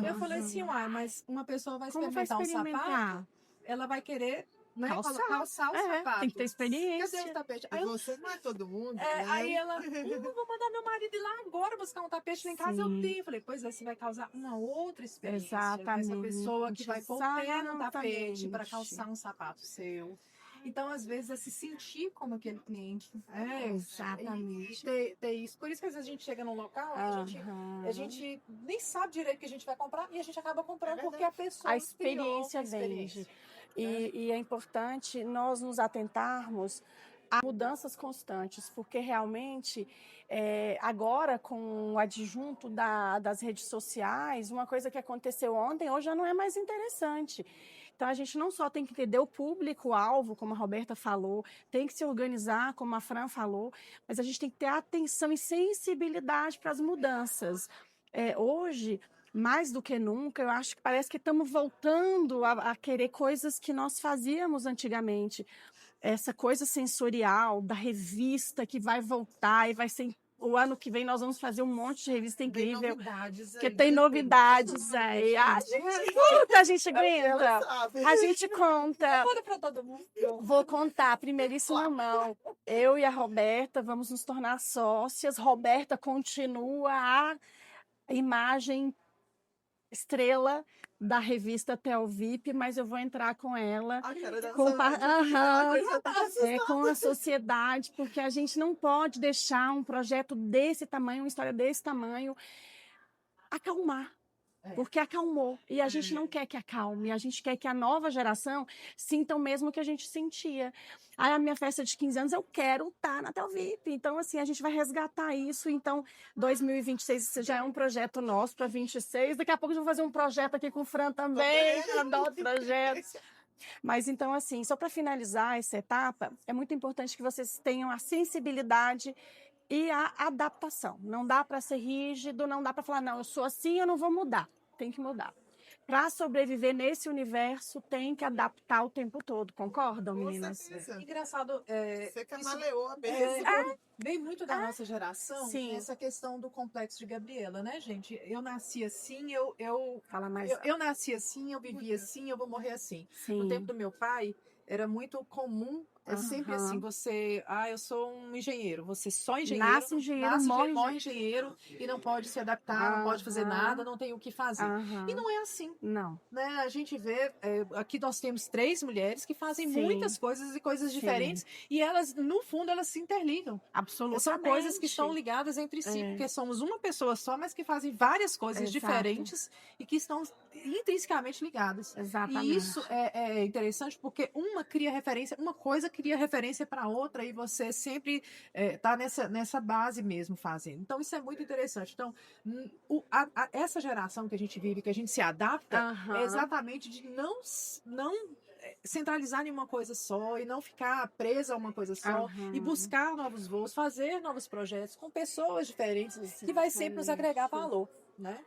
Eu falei assim, uai, mas uma pessoa vai Como vai experimentar um sapato, experimentar? ela vai querer, né, Calçar. calçar o sapato. Tem que ter Cadê o experiência. tapete? E você não é todo mundo, Aí né? ela, eu vou mandar meu marido ir lá agora buscar um tapete lá em casa, eu Sim. tenho. Eu falei, pois é, você vai causar uma outra experiência. Essa Exatamente. pessoa que vai pôr o pé no tapete para Exatamente. calçar um sapato seu. Então, às vezes, é se sentir como aquele cliente. Exatamente. E ter isso. Por isso que às vezes a gente chega num local e a gente nem sabe direito o que a gente vai comprar e a gente acaba comprando porque a pessoa A inspirou experiência a experiência. vende. E é importante nós nos atentarmos a mudanças constantes, porque realmente, agora com o adjunto das redes sociais, uma coisa que aconteceu ontem, hoje já não é mais interessante. Então, a gente não só tem que entender o público-alvo, como a Roberta falou, tem que se organizar, como a Fran falou, mas a gente tem que ter atenção e sensibilidade para as mudanças. Hoje, mais do que nunca, eu acho que parece que estamos voltando a querer coisas que nós fazíamos antigamente. Essa coisa sensorial da revista que vai voltar e vai ser. O ano que vem nós vamos fazer um monte de revista incrível. Tem novidades Porque aí, tem né? novidades aí. A gente conta, a gente Ela aguenta. sabe. A gente conta. Conta pra todo mundo. Vou contar, primeiríssima mão. Eu e a Roberta vamos nos tornar sócias. Roberta continua a imagem estrela da revista Tel VIP, mas eu vou entrar com ela, A cara da com, Aham. com a sociedade, porque a gente não pode deixar um projeto desse tamanho, uma história desse tamanho, acalmar. Porque acalmou. E a gente não quer que acalme, a gente quer que a nova geração sinta o mesmo que a gente sentia. Aí a minha festa de 15 anos, eu quero estar na Tel VIP. Então, assim, a gente vai resgatar isso. Então, 2026 já é um projeto nosso para 26. Daqui a pouco eu vou fazer um projeto aqui com o Fran também. Eu adoro projetos. Mas, então, assim, só para finalizar essa etapa, é muito importante que vocês tenham a sensibilidade e a adaptação. Não dá para ser rígido, não dá para falar, não, eu sou assim, eu não vou mudar. Tem que mudar. Para sobreviver nesse universo, tem que adaptar o tempo todo. Concordam, meninas? Engraçado. Você camaleou a Vem muito da nossa geração, sim. essa questão do complexo de Gabriela, né, gente? Eu nasci assim, Fala mais. eu nasci assim, eu vivi assim, eu vou morrer assim. Sim. No tempo do meu pai, era muito comum. É sempre assim, eu sou um engenheiro, você só engenheiro. Nasce engenheiro, morre engenheiro e não pode se adaptar, não pode fazer nada, não tem o que fazer. E não é assim. Não. Né? A gente vê, aqui nós temos 3 mulheres que fazem Sim. muitas coisas e coisas Sim. diferentes, e elas, no fundo, elas se interligam. Absolutamente. São coisas que estão ligadas entre si, porque somos uma pessoa só, mas que fazem várias coisas diferentes e que estão intrinsecamente ligadas. Exatamente. E isso é interessante porque uma coisa cria referência para outra e você sempre está nessa base mesmo fazendo. Então, isso é muito interessante. Então, essa geração que a gente vive, que a gente se adapta, é exatamente de não centralizar em uma coisa só e não ficar presa a uma coisa só e buscar novos voos, fazer novos projetos com pessoas diferentes que vai sempre nos agregar valor, né?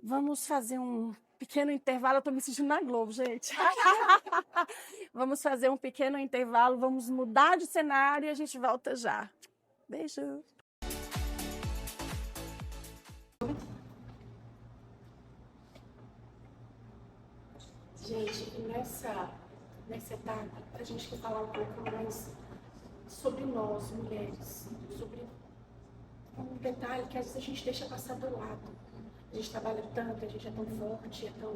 Vamos fazer um pequeno intervalo. Eu tô me sentindo na Globo, gente. Vamos fazer um pequeno intervalo, vamos mudar de cenário e a gente volta já. Beijo. Gente, nessa etapa, a gente quer falar um pouco mais sobre nós, mulheres, sobre um detalhe que às vezes a gente deixa passar do lado. A gente trabalha tanto, a gente é tão forte, é tão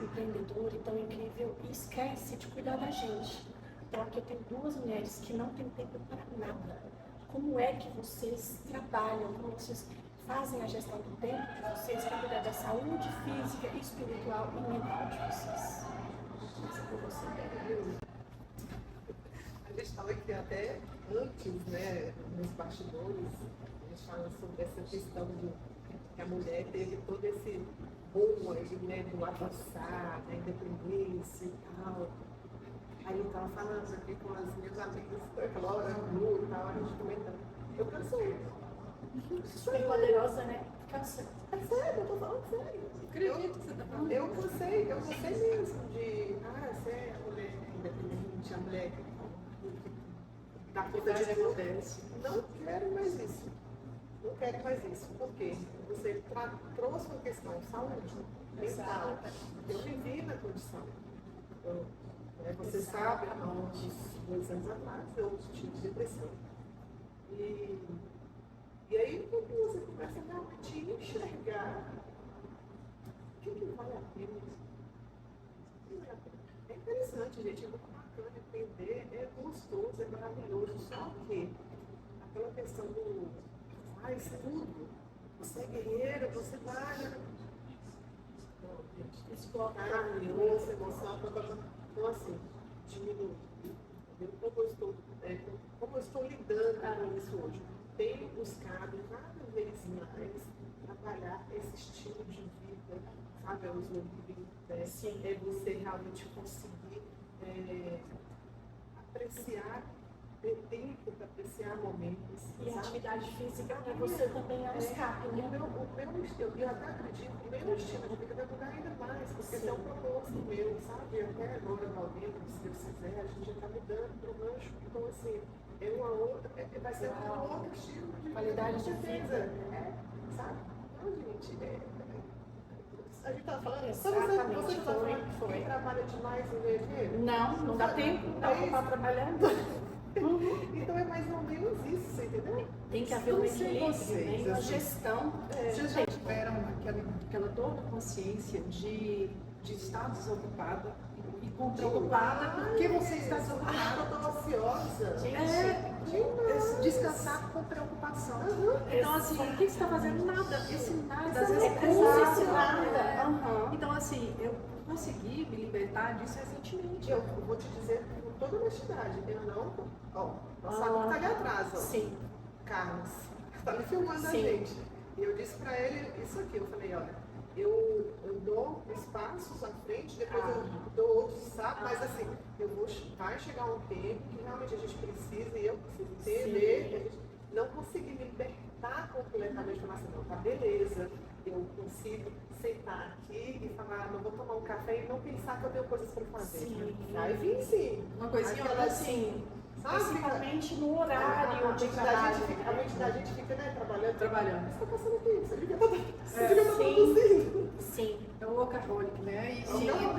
empreendedora e tão incrível e esquece de cuidar da gente. Então aqui eu tenho 2 mulheres que não têm tempo para nada. Como é que vocês trabalham, como vocês fazem a gestão do tempo de vocês para cuidar da saúde física, espiritual e mental de vocês? Começa por você. A gente estava aqui até antes, né, nos bastidores, a gente falando sobre essa questão que a mulher teve todo esse boom aí, né, do avançar, da independência e tal. Aí eu estava falando aqui com as minhas amigas, a Laura, a Lu e tal, a gente comentando. Eu cansei. Super poderosa, né? Cansei. É sério, eu tô falando sério. Acredito que você tá falando. Eu gostei mesmo de. Você é a mulher independente, a mulher da conta de acontece. Não quero mais isso. Não quero mais isso. Por quê? Você trouxe uma questão saúde mental. Eu vivi na condição. Você sabe, há uns 2 anos atrás, eu tive depressão. E aí, quando você começa realmente a enxergar o que vale a pena, é interessante, gente, é muito bacana entender, é gostoso, é maravilhoso, só que aquela questão do faz tudo, você é guerreiro, você vai explorar força, emoção, então assim, diminui. Como eu estou lidando com isso hoje? Tenho buscado cada vez mais trabalhar esse estilo de vida, sabe? O slow living, é você realmente conseguir apreciar, ter tempo para apreciar momentos. E a atividade física para você também é um escape, né? Eu até acredito que o meu estilo de vida vai mudar ainda mais, porque esse é um propósito meu, sabe? Até agora, novembro, se Deus quiser, a gente já está mudando para o rancho. Então, assim, vai ser um outro estilo de vida. Qualidade de vida. Sabe? Então, gente, a gente está falando, Exatamente, você está falando foi. Quem trabalha demais não ganha dinheiro? Não dá tempo, não dá para estar trabalhando. Então é mais ou menos isso, você entendeu? Tem que haver um equilíbrio, né? Uma gestão. Vocês já tiveram aquela dor de consciência de estar desocupada e preocupada porque você está desocupada? Eu estou ansiosa. Descansar com preocupação. Então, assim, o que você está fazendo? Nada. Esse nada, às vezes Esse nada. Então, assim, eu consegui me libertar disso recentemente. Eu vou te dizer com toda honestidade, eu não. Nossa amiga tá ali atrás, ó. Sim. Carlos, tá ali filmando a gente. E eu disse pra ele isso aqui, eu falei, olha, eu dou espaços à frente, depois eu dou outros, sabe? Mas assim, vai chegar um tempo que realmente a gente precisa, e eu preciso entender que a gente não conseguir me libertar completamente, falar assim, não, tá beleza, eu consigo sentar aqui e falar, não vou tomar um café e não pensar que eu tenho coisas pra fazer. Sim. Aí vim sim. Uma coisinha Assim, sabe? principalmente no horário de trabalho. A mente da gente fica, né, trabalhando. Trabalhando. Você tá passando aqui, você devia estar Sim. produzindo. Sim. É o workaholic, né?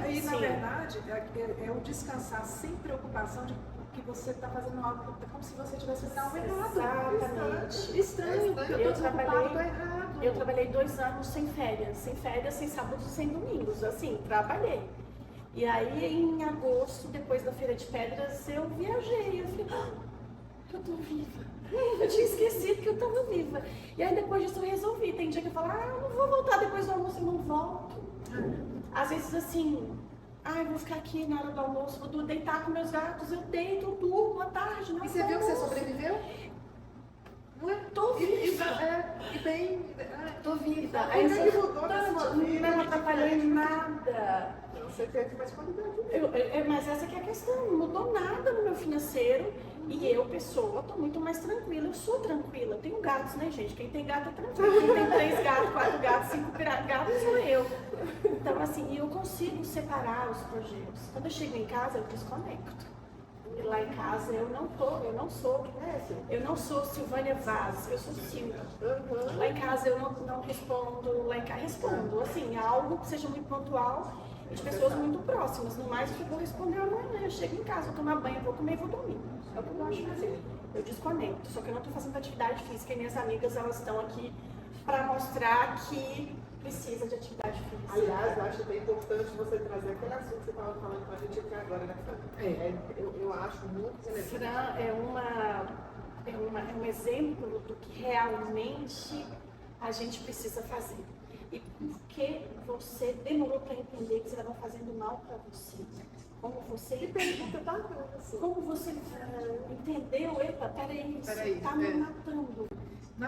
E na verdade, é o descansar sem preocupação de que você está fazendo algo como se você estivesse fazendo algo errado. Exatamente. Estranho, porque eu estou desocupado, tô errado. Eu trabalhei 2 anos sem férias, sem sábados e sem domingos, assim, trabalhei. E aí, em agosto, depois da Feira de Pedras, eu viajei. Eu falei, eu tô viva. Eu tinha esquecido que eu tava viva. E aí, depois disso, eu resolvi. Tem dia que eu falo, eu não vou voltar depois do almoço, eu não volto. Às vezes, assim, eu vou ficar aqui na hora do almoço, vou deitar com meus gatos, eu deito, eu durmo à tarde. E você viu que você sobreviveu? Não é? Tô viva. E bem. Tô viva. Aí você mudou na sua vida, não atrapalhou em nada. Você teve mais qualidade. Mas essa que é a questão, não mudou nada no meu financeiro e eu, pessoa, tô muito mais tranquila. Eu sou tranquila. Eu tenho gatos, né, gente? Quem tem gato é tranquilo. Quem tem 3 gatos, 4 gatos, 5 gatos sou eu. Então, assim, eu consigo separar os projetos. Quando eu chego em casa, eu desconecto. E lá em casa eu não sou Silvânia Vaz, eu sou Silvia. Lá em casa eu não respondo, lá em casa respondo, assim, algo que seja muito pontual e de pessoas muito próximas. No mais, eu vou responder amanhã. Eu chego em casa, vou tomar banho, vou comer e vou dormir. É o que eu gosto de fazer. Eu desconecto. Só que eu não estou fazendo atividade física e minhas amigas, elas estão aqui para mostrar que precisa de atividade física. Aliás, eu acho bem importante você trazer aquele assunto que você estava falando com a gente aqui agora, né, Fran? Eu acho muito relevante. Fran é um exemplo do que realmente a gente precisa fazer. E por que você demorou para entender que você estava fazendo mal para você? Como você entendeu? Epa, peraí, você está me matando.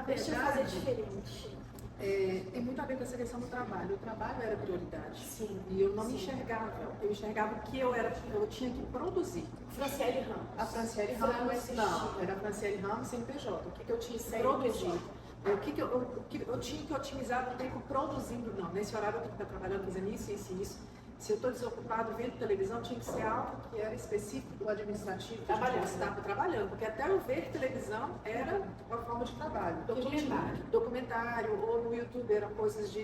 Deixa eu fazer diferente. Tem muito a ver com essa questão do trabalho. O trabalho era prioridade. Sim. E eu não me enxergava. Eu enxergava que eu tinha que produzir. Franciele Ramos. A Franciele Ramos, não. Era a Franciele Ramos CNPJ. O que eu tinha que produzir? o que eu tinha que otimizar o tempo produzindo, não. Nesse horário eu tenho que estar trabalhando, fazendo isso, isso e isso. Se eu estou desocupado vendo televisão, tinha que ser algo que era específico do administrativo, que a gente estava trabalhando, porque até eu ver televisão era uma forma de trabalho. Documentário, ou no YouTube eram coisas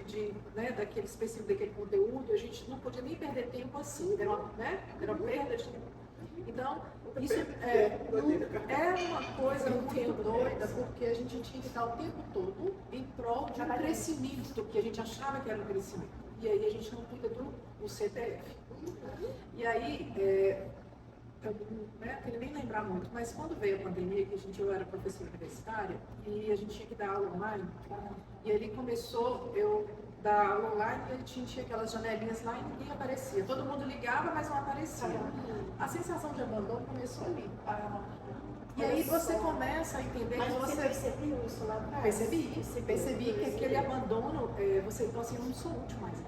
né, daquele específico, daquele conteúdo, a gente não podia nem perder tempo assim, era uma perda de tempo. Então, isso é uma coisa muito doida, porque a gente tinha que estar o tempo todo em prol de um crescimento, que a gente achava que era um crescimento. E aí a gente não cuida do CPF. E aí, eu não queria nem lembrar muito, mas quando veio a pandemia, que eu era professora universitária, e a gente tinha que dar aula online, e ele começou, eu dar aula online, e ele tinha aquelas janelinhas lá e ninguém aparecia. Todo mundo ligava, mas não aparecia. A sensação de abandono começou ali. E aí você começa a entender que você percebeu isso lá atrás? Percebi que aquele abandono, então assim, eu não sou útil mais.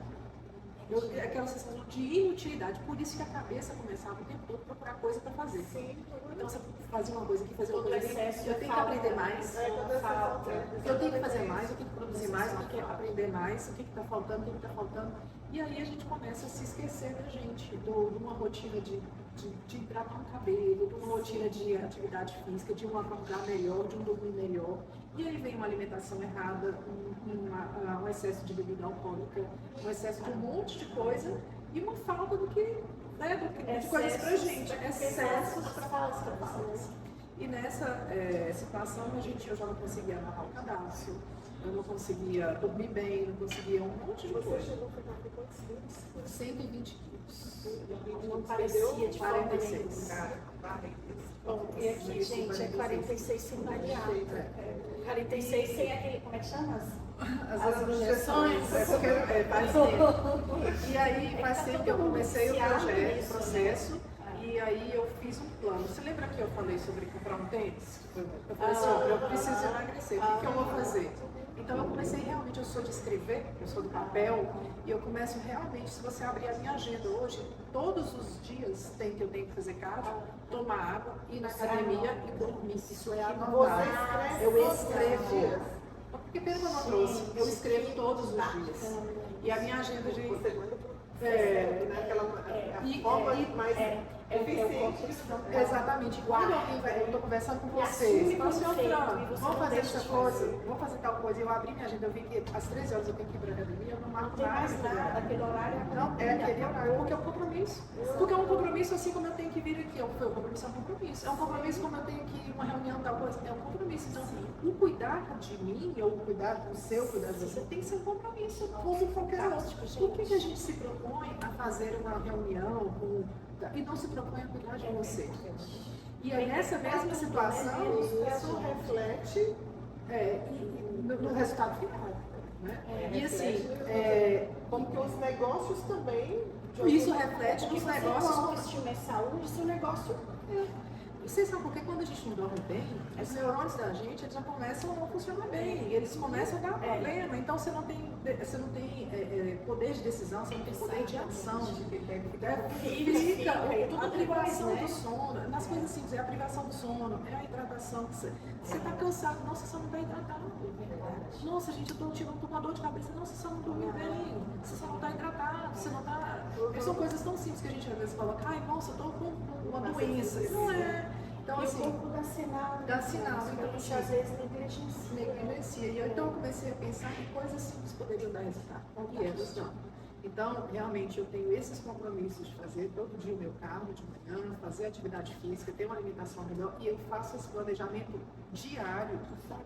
Aquela sensação de inutilidade, por isso que a cabeça começava o tempo todo a procurar coisa para fazer. Sim. Então você fazia uma coisa aqui, fazia uma coisa aqui, eu tenho que aprender mais, eu tenho que fazer mais, eu tenho que produzir mais, eu tenho que aprender mais, o que está faltando, o que está faltando. E aí a gente começa a se esquecer da gente, de uma rotina de hidratar um cabelo, de uma rotina de atividade física, de um acordar melhor, de um dormir melhor. E aí vem uma alimentação errada, um excesso de bebida alcoólica, um excesso de um monte de coisa e uma falta do que, né, de coisas pra gente. Excessos para falas. E nessa situação eu já não conseguia amarrar o cadastro, eu não conseguia dormir bem, não conseguia um monte de coisa. Você chegou a ficar com quantos quilos? 120 quilos. Não parecia de 46. Bom, e aqui, gente, é 46 sem variar. 46 sem aquele, como é que chama? As injeções. Faz tempo. E aí faz tempo que eu comecei o processo. E aí eu fiz um plano. Você lembra que eu falei sobre comprar um tênis? Eu falei assim, eu preciso emagrecer, o que eu vou fazer? Então eu comecei realmente, eu sou de escrever, eu sou do papel, e eu começo realmente, se você abrir a minha agenda hoje, todos os dias eu tenho que fazer cardio, tomar água, ir na academia e dormir. Isso é anotar. Eu escrevo. Porque pelo que eu não trouxe, eu escrevo todos os dias. E a minha agenda de... Exatamente. Quando alguém vai, eu estou conversando com você, fala assim, vamos fazer essa coisa, vamos fazer tal coisa. Eu abri minha agenda, eu vi que às 13 horas eu tenho que ir para a academia, eu não marco nada. Aquele horário não, é aquele horário, porque é um compromisso. Porque é um compromisso assim como eu tenho que vir aqui. O compromisso é um compromisso. É um compromisso como eu tenho que ir em uma reunião, tal coisa, é um compromisso. Então, o cuidar de mim, ou o cuidar do seu, cuidar de você, tem que ser um compromisso, como qualquer outro. Por que a gente se propõe a fazer uma reunião e não se propõe a cuidar de você? E aí, nessa mesma situação, isso reflete no resultado final. Né? E assim, como que os negócios também. Isso reflete nos negócios. Se o autoestima é saúde, se o negócio. Vocês sabem porque quando a gente não dorme bem, os neurônios da gente eles já começam a não funcionar bem, eles começam a dar problema. Então você não tem poder de decisão, você não tem poder de ação. Fica a privação do sono, nas coisas simples, é a privação do sono, é a hidratação. Você está cansado, nossa, você não está hidratado. Nossa, gente, eu estou com uma dor de cabeça, nossa, você não dormiu bem, você só não está hidratado, você não está. São coisas tão simples que a gente às vezes coloca, ai, nossa, eu estou com uma doença. Não é. Então, assim, o corpo dá sinal. Dá sinal. Então, a gente às vezes negligencia. E então eu comecei a pensar que coisas simples poderiam dar resultado. E elas não. Então, realmente, eu tenho esses compromissos de fazer todo dia o meu carro de manhã, fazer atividade física, ter uma alimentação melhor, e eu faço esse planejamento diário.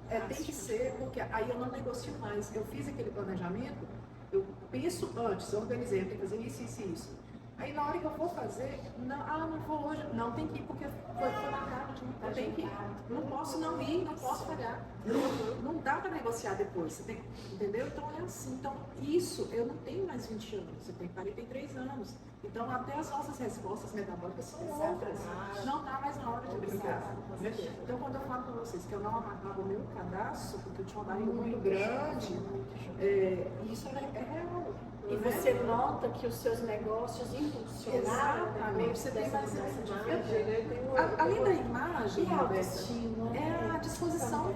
Tem que ser, porque aí eu não negocio mais. Eu fiz aquele planejamento, eu penso antes, eu organizei, eu tenho que fazer isso, isso e isso. Aí na hora que eu for fazer, não vou hoje, não, tem que ir porque foi marcado, eu tenho que ir, não posso não ir, não posso pagar. Não dá para negociar depois, você tem, entendeu? Então é assim. Então isso, eu não tenho mais 20 anos, eu tenho 43 anos. Então até as nossas respostas metabólicas são outras. Não está mais na hora de brincar. Então quando eu falo para vocês que eu não amarrava o meu cadastro, porque eu tinha uma barriga muito grande, isso é real. E você nota que os seus negócios impulsionaram. Exatamente, você tem mais imagem. Além da imagem, e autoestima. É a disposição,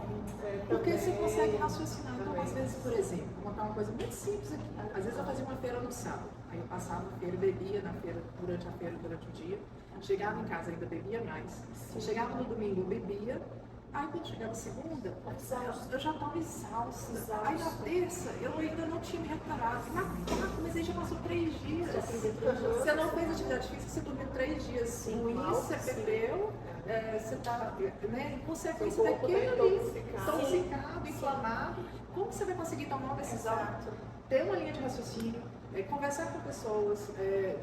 porque você consegue raciocinar. Então, às vezes, por exemplo, vou contar uma coisa muito simples aqui. Às vezes eu fazia uma feira no sábado, aí eu passava a feira, bebia na feira, durante o dia, chegava em casa ainda bebia mais, chegava no domingo eu bebia, aí quando chegava segunda, eu já estava exausta. Aí na terça eu ainda não tinha me recuperado. Na quarta, mas aí já passou 3 dias. Você não fez atividade física, você dormiu 3 dias ruins, você bebeu, você está, né? Em consequência daquilo ali, intoxicado, inflamado. Como você vai conseguir tomar uma decisão? Ter uma linha de raciocínio, conversar com pessoas,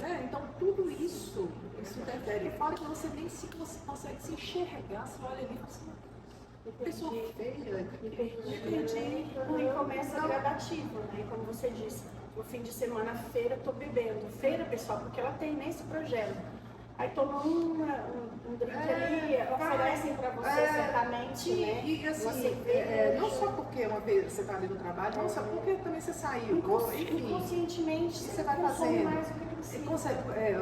né? Então tudo isso interfere. Fora que você nem se você consegue se enxergar, você olha ali e fala assim, pessoa feia. Entendi. E começa gradativo, né? Como você disse, no fim de semana, feira, tô bebendo. Feira, pessoal, porque ela tem nesse projeto. Aí toma um drink ali, oferecem para você certamente, né? E assim, não só porque uma vez você está ali no trabalho, não só porque também você saiu. Inconscientemente, você vai fazer mais do que precisa.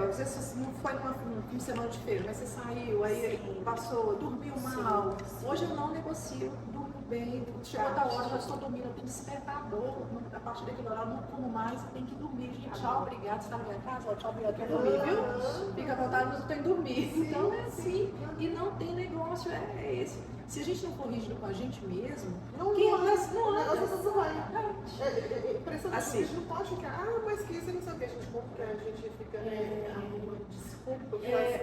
Às vezes não foi num fim de semana de feira, mas você saiu, aí passou, dormiu mal. Hoje eu não negocio, durmo bem, chegou a hora, já estou dormindo, eu tenho despertador, a partir daquele horário não como mais, tem que dormir. Gente, tchau, obrigado, você está na minha casa? Tchau, obrigado por dormir, viu? Fica à vontade, mas eu tenho que dormir. Então é assim, e não tem negócio, é esse. Se a gente não for rígido com a gente mesmo, quem anda. Assim, a gente não pode ficar, mas que isso não sei o que, a gente compra, a gente fica. Desculpa.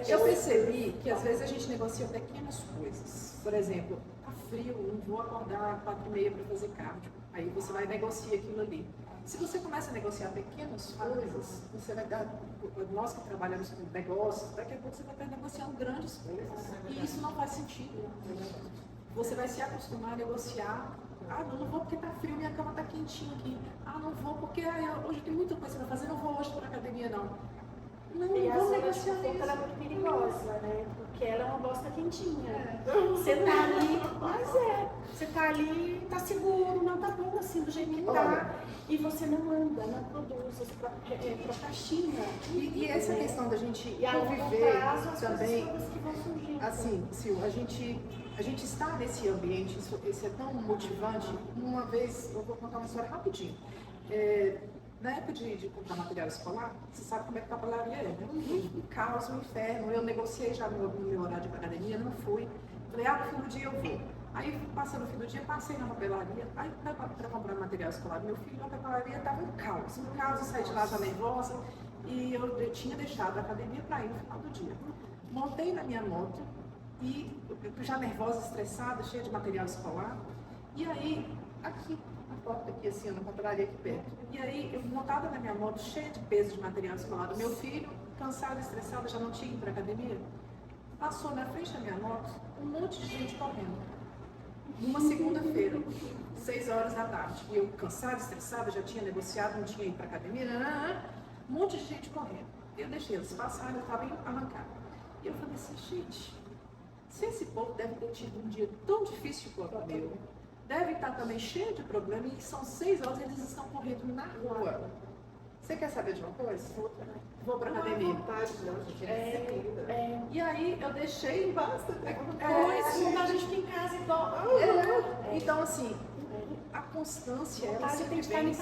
Eu percebi que às vezes a gente negocia pequenas coisas. Por exemplo, tá frio, não vou acordar 4h30 para fazer cardio. Aí você vai negociar aquilo ali. Se você começa a negociar pequenas coisas, você vai dar. Nós que trabalhamos com negócios, daqui a pouco você vai estar negociando grandes coisas. E isso não faz sentido. Você vai se acostumar a negociar. Ah, não vou porque tá frio, minha cama tá quentinha aqui. Ah, não vou porque hoje tem muita coisa para fazer, não vou hoje para academia, não. Não, e vou negociar isso. Ela é muito perigosa, né? Porque ela é uma bosta quentinha. Você tá ali, você tá ali, tá seguro, não tá bom assim do jeito que tá. E você não anda, não produz, você procrastina. E essa questão da gente conviver também, que vão surgir. assim, Sil, a gente está nesse ambiente, isso é tão motivante. Uma vez, eu vou contar uma história rapidinho. Na época de comprar material escolar, você sabe como é que a papelaria é, né? Um caos, um inferno. Eu negociei já no meu horário de academia, não fui. Falei, no fim do dia eu vou. Aí, passando o fim do dia, passei na papelaria. Aí, para comprar material escolar do meu filho, a papelaria estava um caos. Um caos, eu saí de lá já nervosa. E eu tinha deixado a academia para ir no final do dia. Montei na minha moto e, já nervosa, estressada, cheia de material escolar. E aí, aqui, porta aqui assim, na papelaria aqui perto. E aí, eu montada na minha moto, cheia de peso de material escolar do meu filho, cansada, estressada, já não tinha ido para academia. Passou na frente da minha moto um monte de gente correndo. Numa segunda-feira, 6h da tarde. E eu cansada, estressada, já tinha negociado, não tinha ido para academia, um monte de gente correndo. Eu deixei eles passarem, eu estava arrancada. E eu falei assim, gente, se esse povo deve ter tido um dia tão difícil quanto o meu, deve estar também cheio de problemas e são 6h, eles estão correndo na rua. Você quer saber de uma coisa? Vou para academia. E aí eu deixei. Basta. A gente tem em casa igual. Então, assim, a constância, ela sempre vem.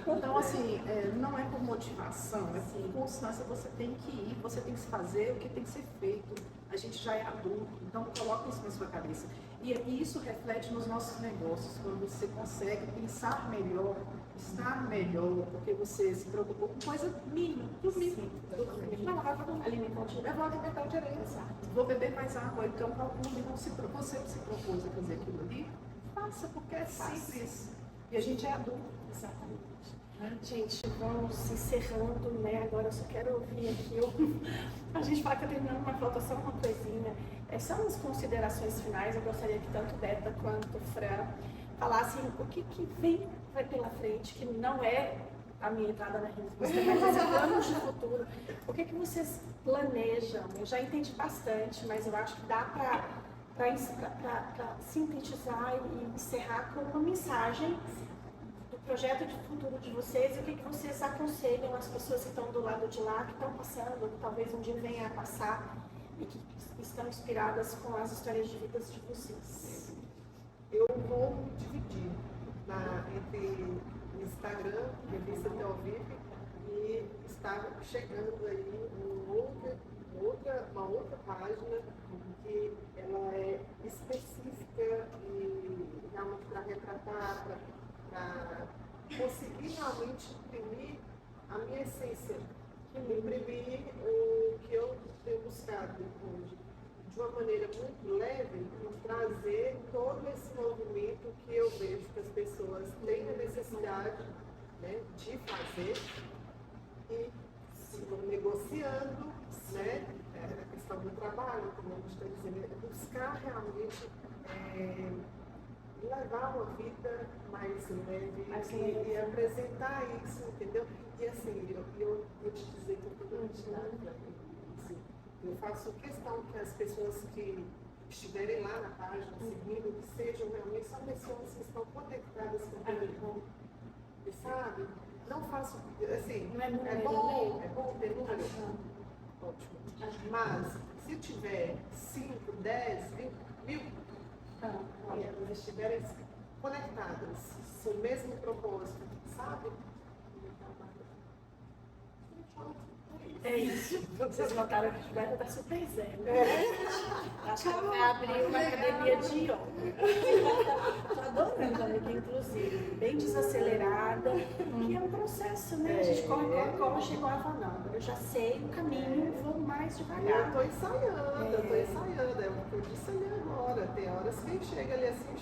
Então, assim, não é por motivação, é por constância. Você tem que ir, você tem que fazer o que tem que ser feito. A gente já é adulto, então coloca isso na sua cabeça. E isso reflete nos nossos negócios, quando você consegue pensar melhor, estar melhor, porque você se preocupou com coisa mínima, dormir. Não, eu vou alimentar direito. Vou beber mais água, então calcule, você se propôs a fazer aquilo ali, faça, porque é simples. E a gente é adulto. Exatamente. Gente, vamos encerrando, né? Agora eu só quero ouvir aqui. A gente fala que tá terminando, mas falta só uma coisinha. São as considerações finais. Eu gostaria que tanto Beta quanto Fran falassem o que vai pela frente, que não é a minha entrada na revista, mas os planos de futuro. O que vocês planejam? Eu já entendi bastante, mas eu acho que dá para sintetizar e encerrar com uma mensagem do projeto de futuro de vocês e o que vocês aconselham as pessoas que estão do lado de lá, que estão passando, que talvez um dia venha a passar, e que estão inspiradas com as histórias de vidas de vocês? Eu vou dividir entre Instagram, Revista Teovip, e está chegando aí uma outra página que ela é específica e realmente para retratar, para conseguir realmente imprimir a minha essência, imprimir o que eu tenho buscado hoje, de uma maneira muito leve, trazer todo esse movimento que eu vejo que as pessoas têm a necessidade, né, de fazer e se negociando, né, a questão do trabalho, como a gente está dizendo, é buscar realmente levar uma vida mais leve e apresentar isso, entendeu? E assim, eu vou te dizer com toda a honestidade, assim, eu faço questão que as pessoas que estiverem lá na página, seguindo, que sejam realmente só pessoas que estão conectadas com o que sabe? Não faço, assim, é bom ter número, ótimo. Mas se tiver 5, 10, 20 mil, elas estiverem conectadas, com o mesmo propósito, sabe? É isso. Vocês notaram que o Gilberto está super zen. Acho que ela vai abrir uma academia de yoga. Estou adorando, amiga, inclusive. Bem desacelerada. Que é um processo, né? A gente corre, chegou a falar, não. Eu já sei o caminho, vou mais devagar. Eu estou ensaiando. É o que eu disse ali agora. Tem horas que chega ali assim,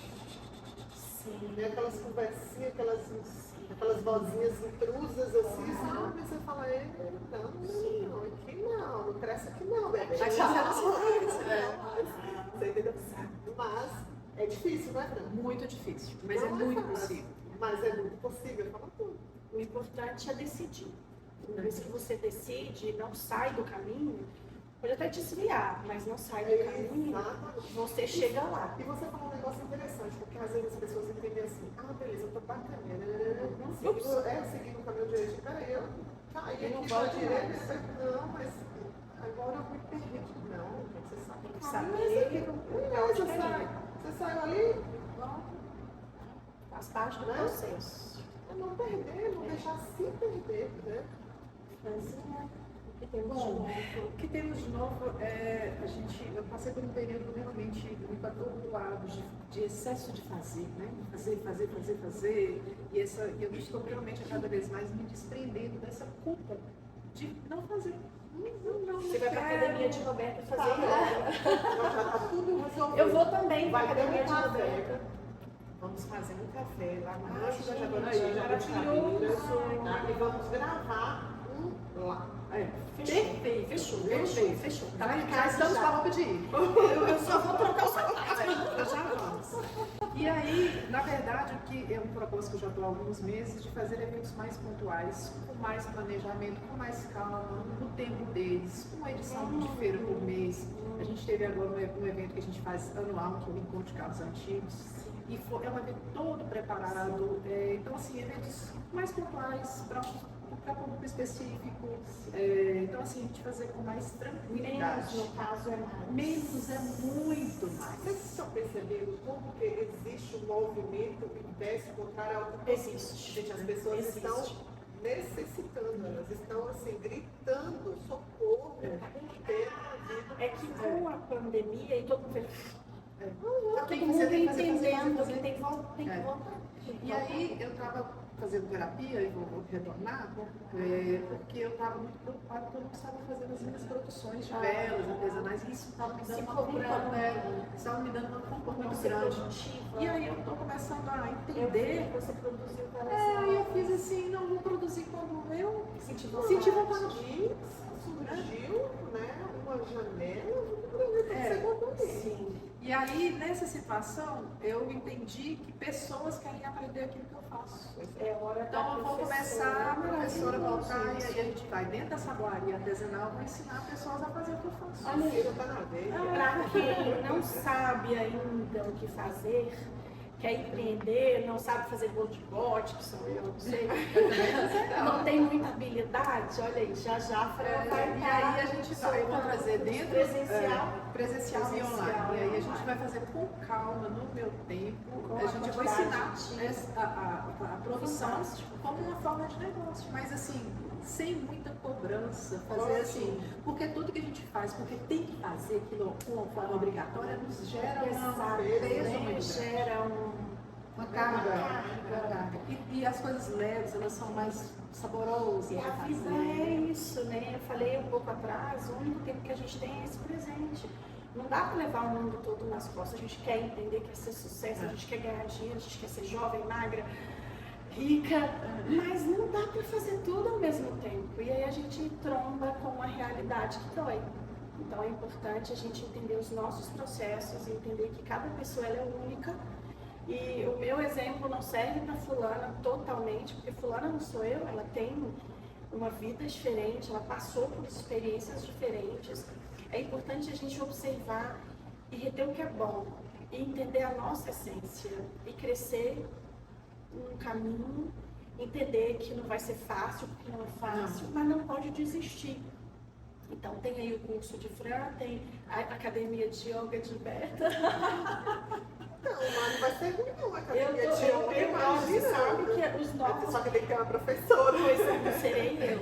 tem aquelas conversinhas, aquelas vozinhas intrusas assim, sabe? Você fala, não, aqui não cresce aqui não, bebê. Você entendeu? Mas é difícil, não é, Fran? Muito difícil, mas é muito possível. Mas é muito possível, fala tudo. O importante é decidir. Uma vez que você decide, não sai do caminho, pode até desviar, mas não sai do caminho, você chega lá. E você falou um negócio interessante, porque às vezes as pessoas entendem assim, beleza, eu tô bacana, seguindo o caminho direito, peraí, eu caí, não aqui volto pra direita, não, mas agora eu me perdi. Não, você sabe. Tem que saber. Você saiu ali, Faz parte do processo. não perder, não deixar se perder, né? O que temos de novo eu passei por um período realmente muito atordoado de excesso de fazer, né? Fazer. E eu estou realmente cada vez mais me desprendendo dessa culpa de não fazer. Você vai para a academia de Roberto fazer Tá tudo resolvido. Eu vou também para a academia de Roberto. Vamos fazer um café lá na Rancho da Jaboticabeiras. E vamos gravar lá. Fechou. Tá lá em casa, estamos com a roupa de ir. Eu só vou trocar o sapato. Já vamos. E aí, na verdade, o que é um propósito que eu já estou há alguns meses, de fazer eventos mais pontuais, com mais planejamento, com mais calma, no tempo deles, com uma edição de feira por mês. A gente teve agora um evento que a gente faz anual, que é o Encontro de Carros Antigos. E é um evento todo preparado. Então, assim, eventos mais pontuais, para público específico. Então, assim, a gente fazer com mais tranquilidade. Menos, no caso, é mais. Menos é muito mais. Vocês estão percebendo como que existe um movimento inverso contrário ao que Existe. Gente, as pessoas estão necessitando, elas estão assim, gritando socorro por ter uma vida. É que com a pandemia e todo mundo Tem que mundo entendendo que tem que voltar. E aí eu estava fazendo terapia e vou retornar, porque eu estava muito preocupada porque eu não estava fazendo as minhas produções de velas artesanais e isso estava me dando uma culpa, estava me dando uma culpa muito grande. E aí eu estou começando a entender. Você produziu para Eu fiz assim, não vou produzir quando eu senti vontade. Surgiu, né, uma janela, Sim. E aí, nessa situação, eu entendi que pessoas querem aprender aquilo que eu faço. É hora da Então, eu vou começar a professora voltar e gente. aí a gente vai dentro da saboaria artesanal para ensinar pessoas a fazer o que eu faço. Amiga, tá na veia. Para quem não sabe ainda o que fazer, quer empreender, não sabe fazer bolo de pote, que sou eu, não sei, não tem muita habilidade, olha aí, já a Fran vai E aí a gente vai trazer dentro presencial e online. E aí a gente vai fazer com calma, no meu tempo. A gente vai ensinar a profissão como uma forma de negócio, mas assim, sem muita cobrança, fazer assim, porque tudo que a gente faz, porque tem que fazer aquilo com uma forma obrigatória, nos gera uma peso muito gera uma carga. E as coisas leves, elas são mais saborosas. E a vida é isso, né? Eu falei um pouco atrás, o único tempo que a gente tem é esse presente. Não dá para levar o mundo todo nas costas. A gente quer empreender, quer ser sucesso, a gente quer ganhar dinheiro, a gente quer ser jovem, magra, rica, mas não dá para fazer tudo ao mesmo tempo. E aí a gente tromba com uma realidade que dói. Então é importante a gente entender os nossos processos, entender que cada pessoa ela é única. E o meu exemplo não serve para fulana totalmente, porque fulana não sou eu, ela tem uma vida diferente, ela passou por experiências diferentes. É importante a gente observar e reter o que é bom, e entender a nossa essência, e crescer num caminho, entender que não vai ser fácil, porque não é fácil, mas não pode desistir. Então tem aí o curso de Fran, tem a academia de yoga de Berta. Não, mas não vai ser ruim não, a academia de Eu yoga, imagina. sabe que os novos... Só que tem que ter uma professora. Pois é, não serei eu.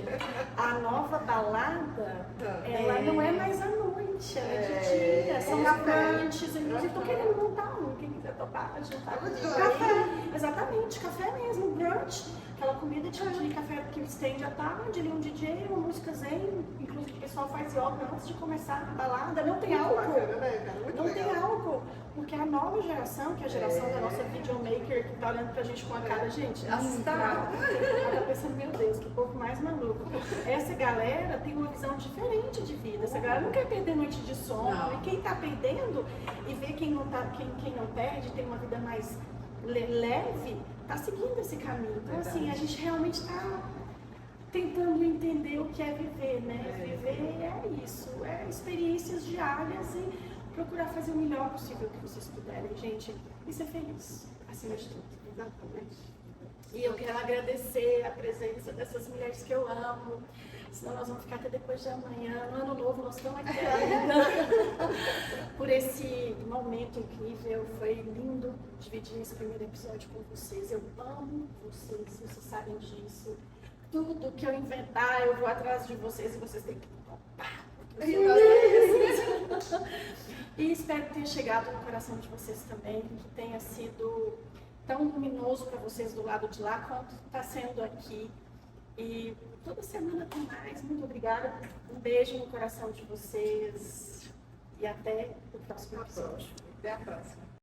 A nova balada, ela não é mais à noite, ela é de dia. São os brunches, inclusive estou querendo montar um, quem quiser topar, jantar comigo. Café, exatamente, café mesmo, brunch. Aquela comida de café que estende à tarde, ali um DJ, uma música zen, inclusive o pessoal faz yoga antes de começar a balada, não tem álcool. Não tem álcool, porque a nova geração, que é a geração da nossa videomaker, que tá olhando pra gente com a cara, gente, tá pensando, meu Deus, que povo mais maluco. Essa galera tem uma visão diferente de vida, essa galera não quer perder noite de sono, e quem tá perdendo e vê quem não perde, tem uma vida mais leve, tá seguindo esse caminho. Então, assim, a gente realmente tá tentando entender o que é viver, né? Viver é isso, é experiências diárias e procurar fazer o melhor possível que vocês puderem, gente, e ser feliz, acima de tudo. Exatamente. E eu quero agradecer a presença dessas mulheres que eu amo, senão nós vamos ficar até depois de amanhã, no ano novo nós estamos aqui ainda, por esse momento incrível, foi lindo dividir esse primeiro episódio com vocês, eu amo vocês, vocês sabem disso, tudo que eu inventar eu vou atrás de vocês e vocês têm que topar. E espero que tenha chegado no coração de vocês também, que tenha sido tão luminoso para vocês do lado de lá quanto está sendo aqui. E toda semana tem mais. Muito obrigada. Um beijo no coração de vocês e até o próximo episódio. Até a próxima.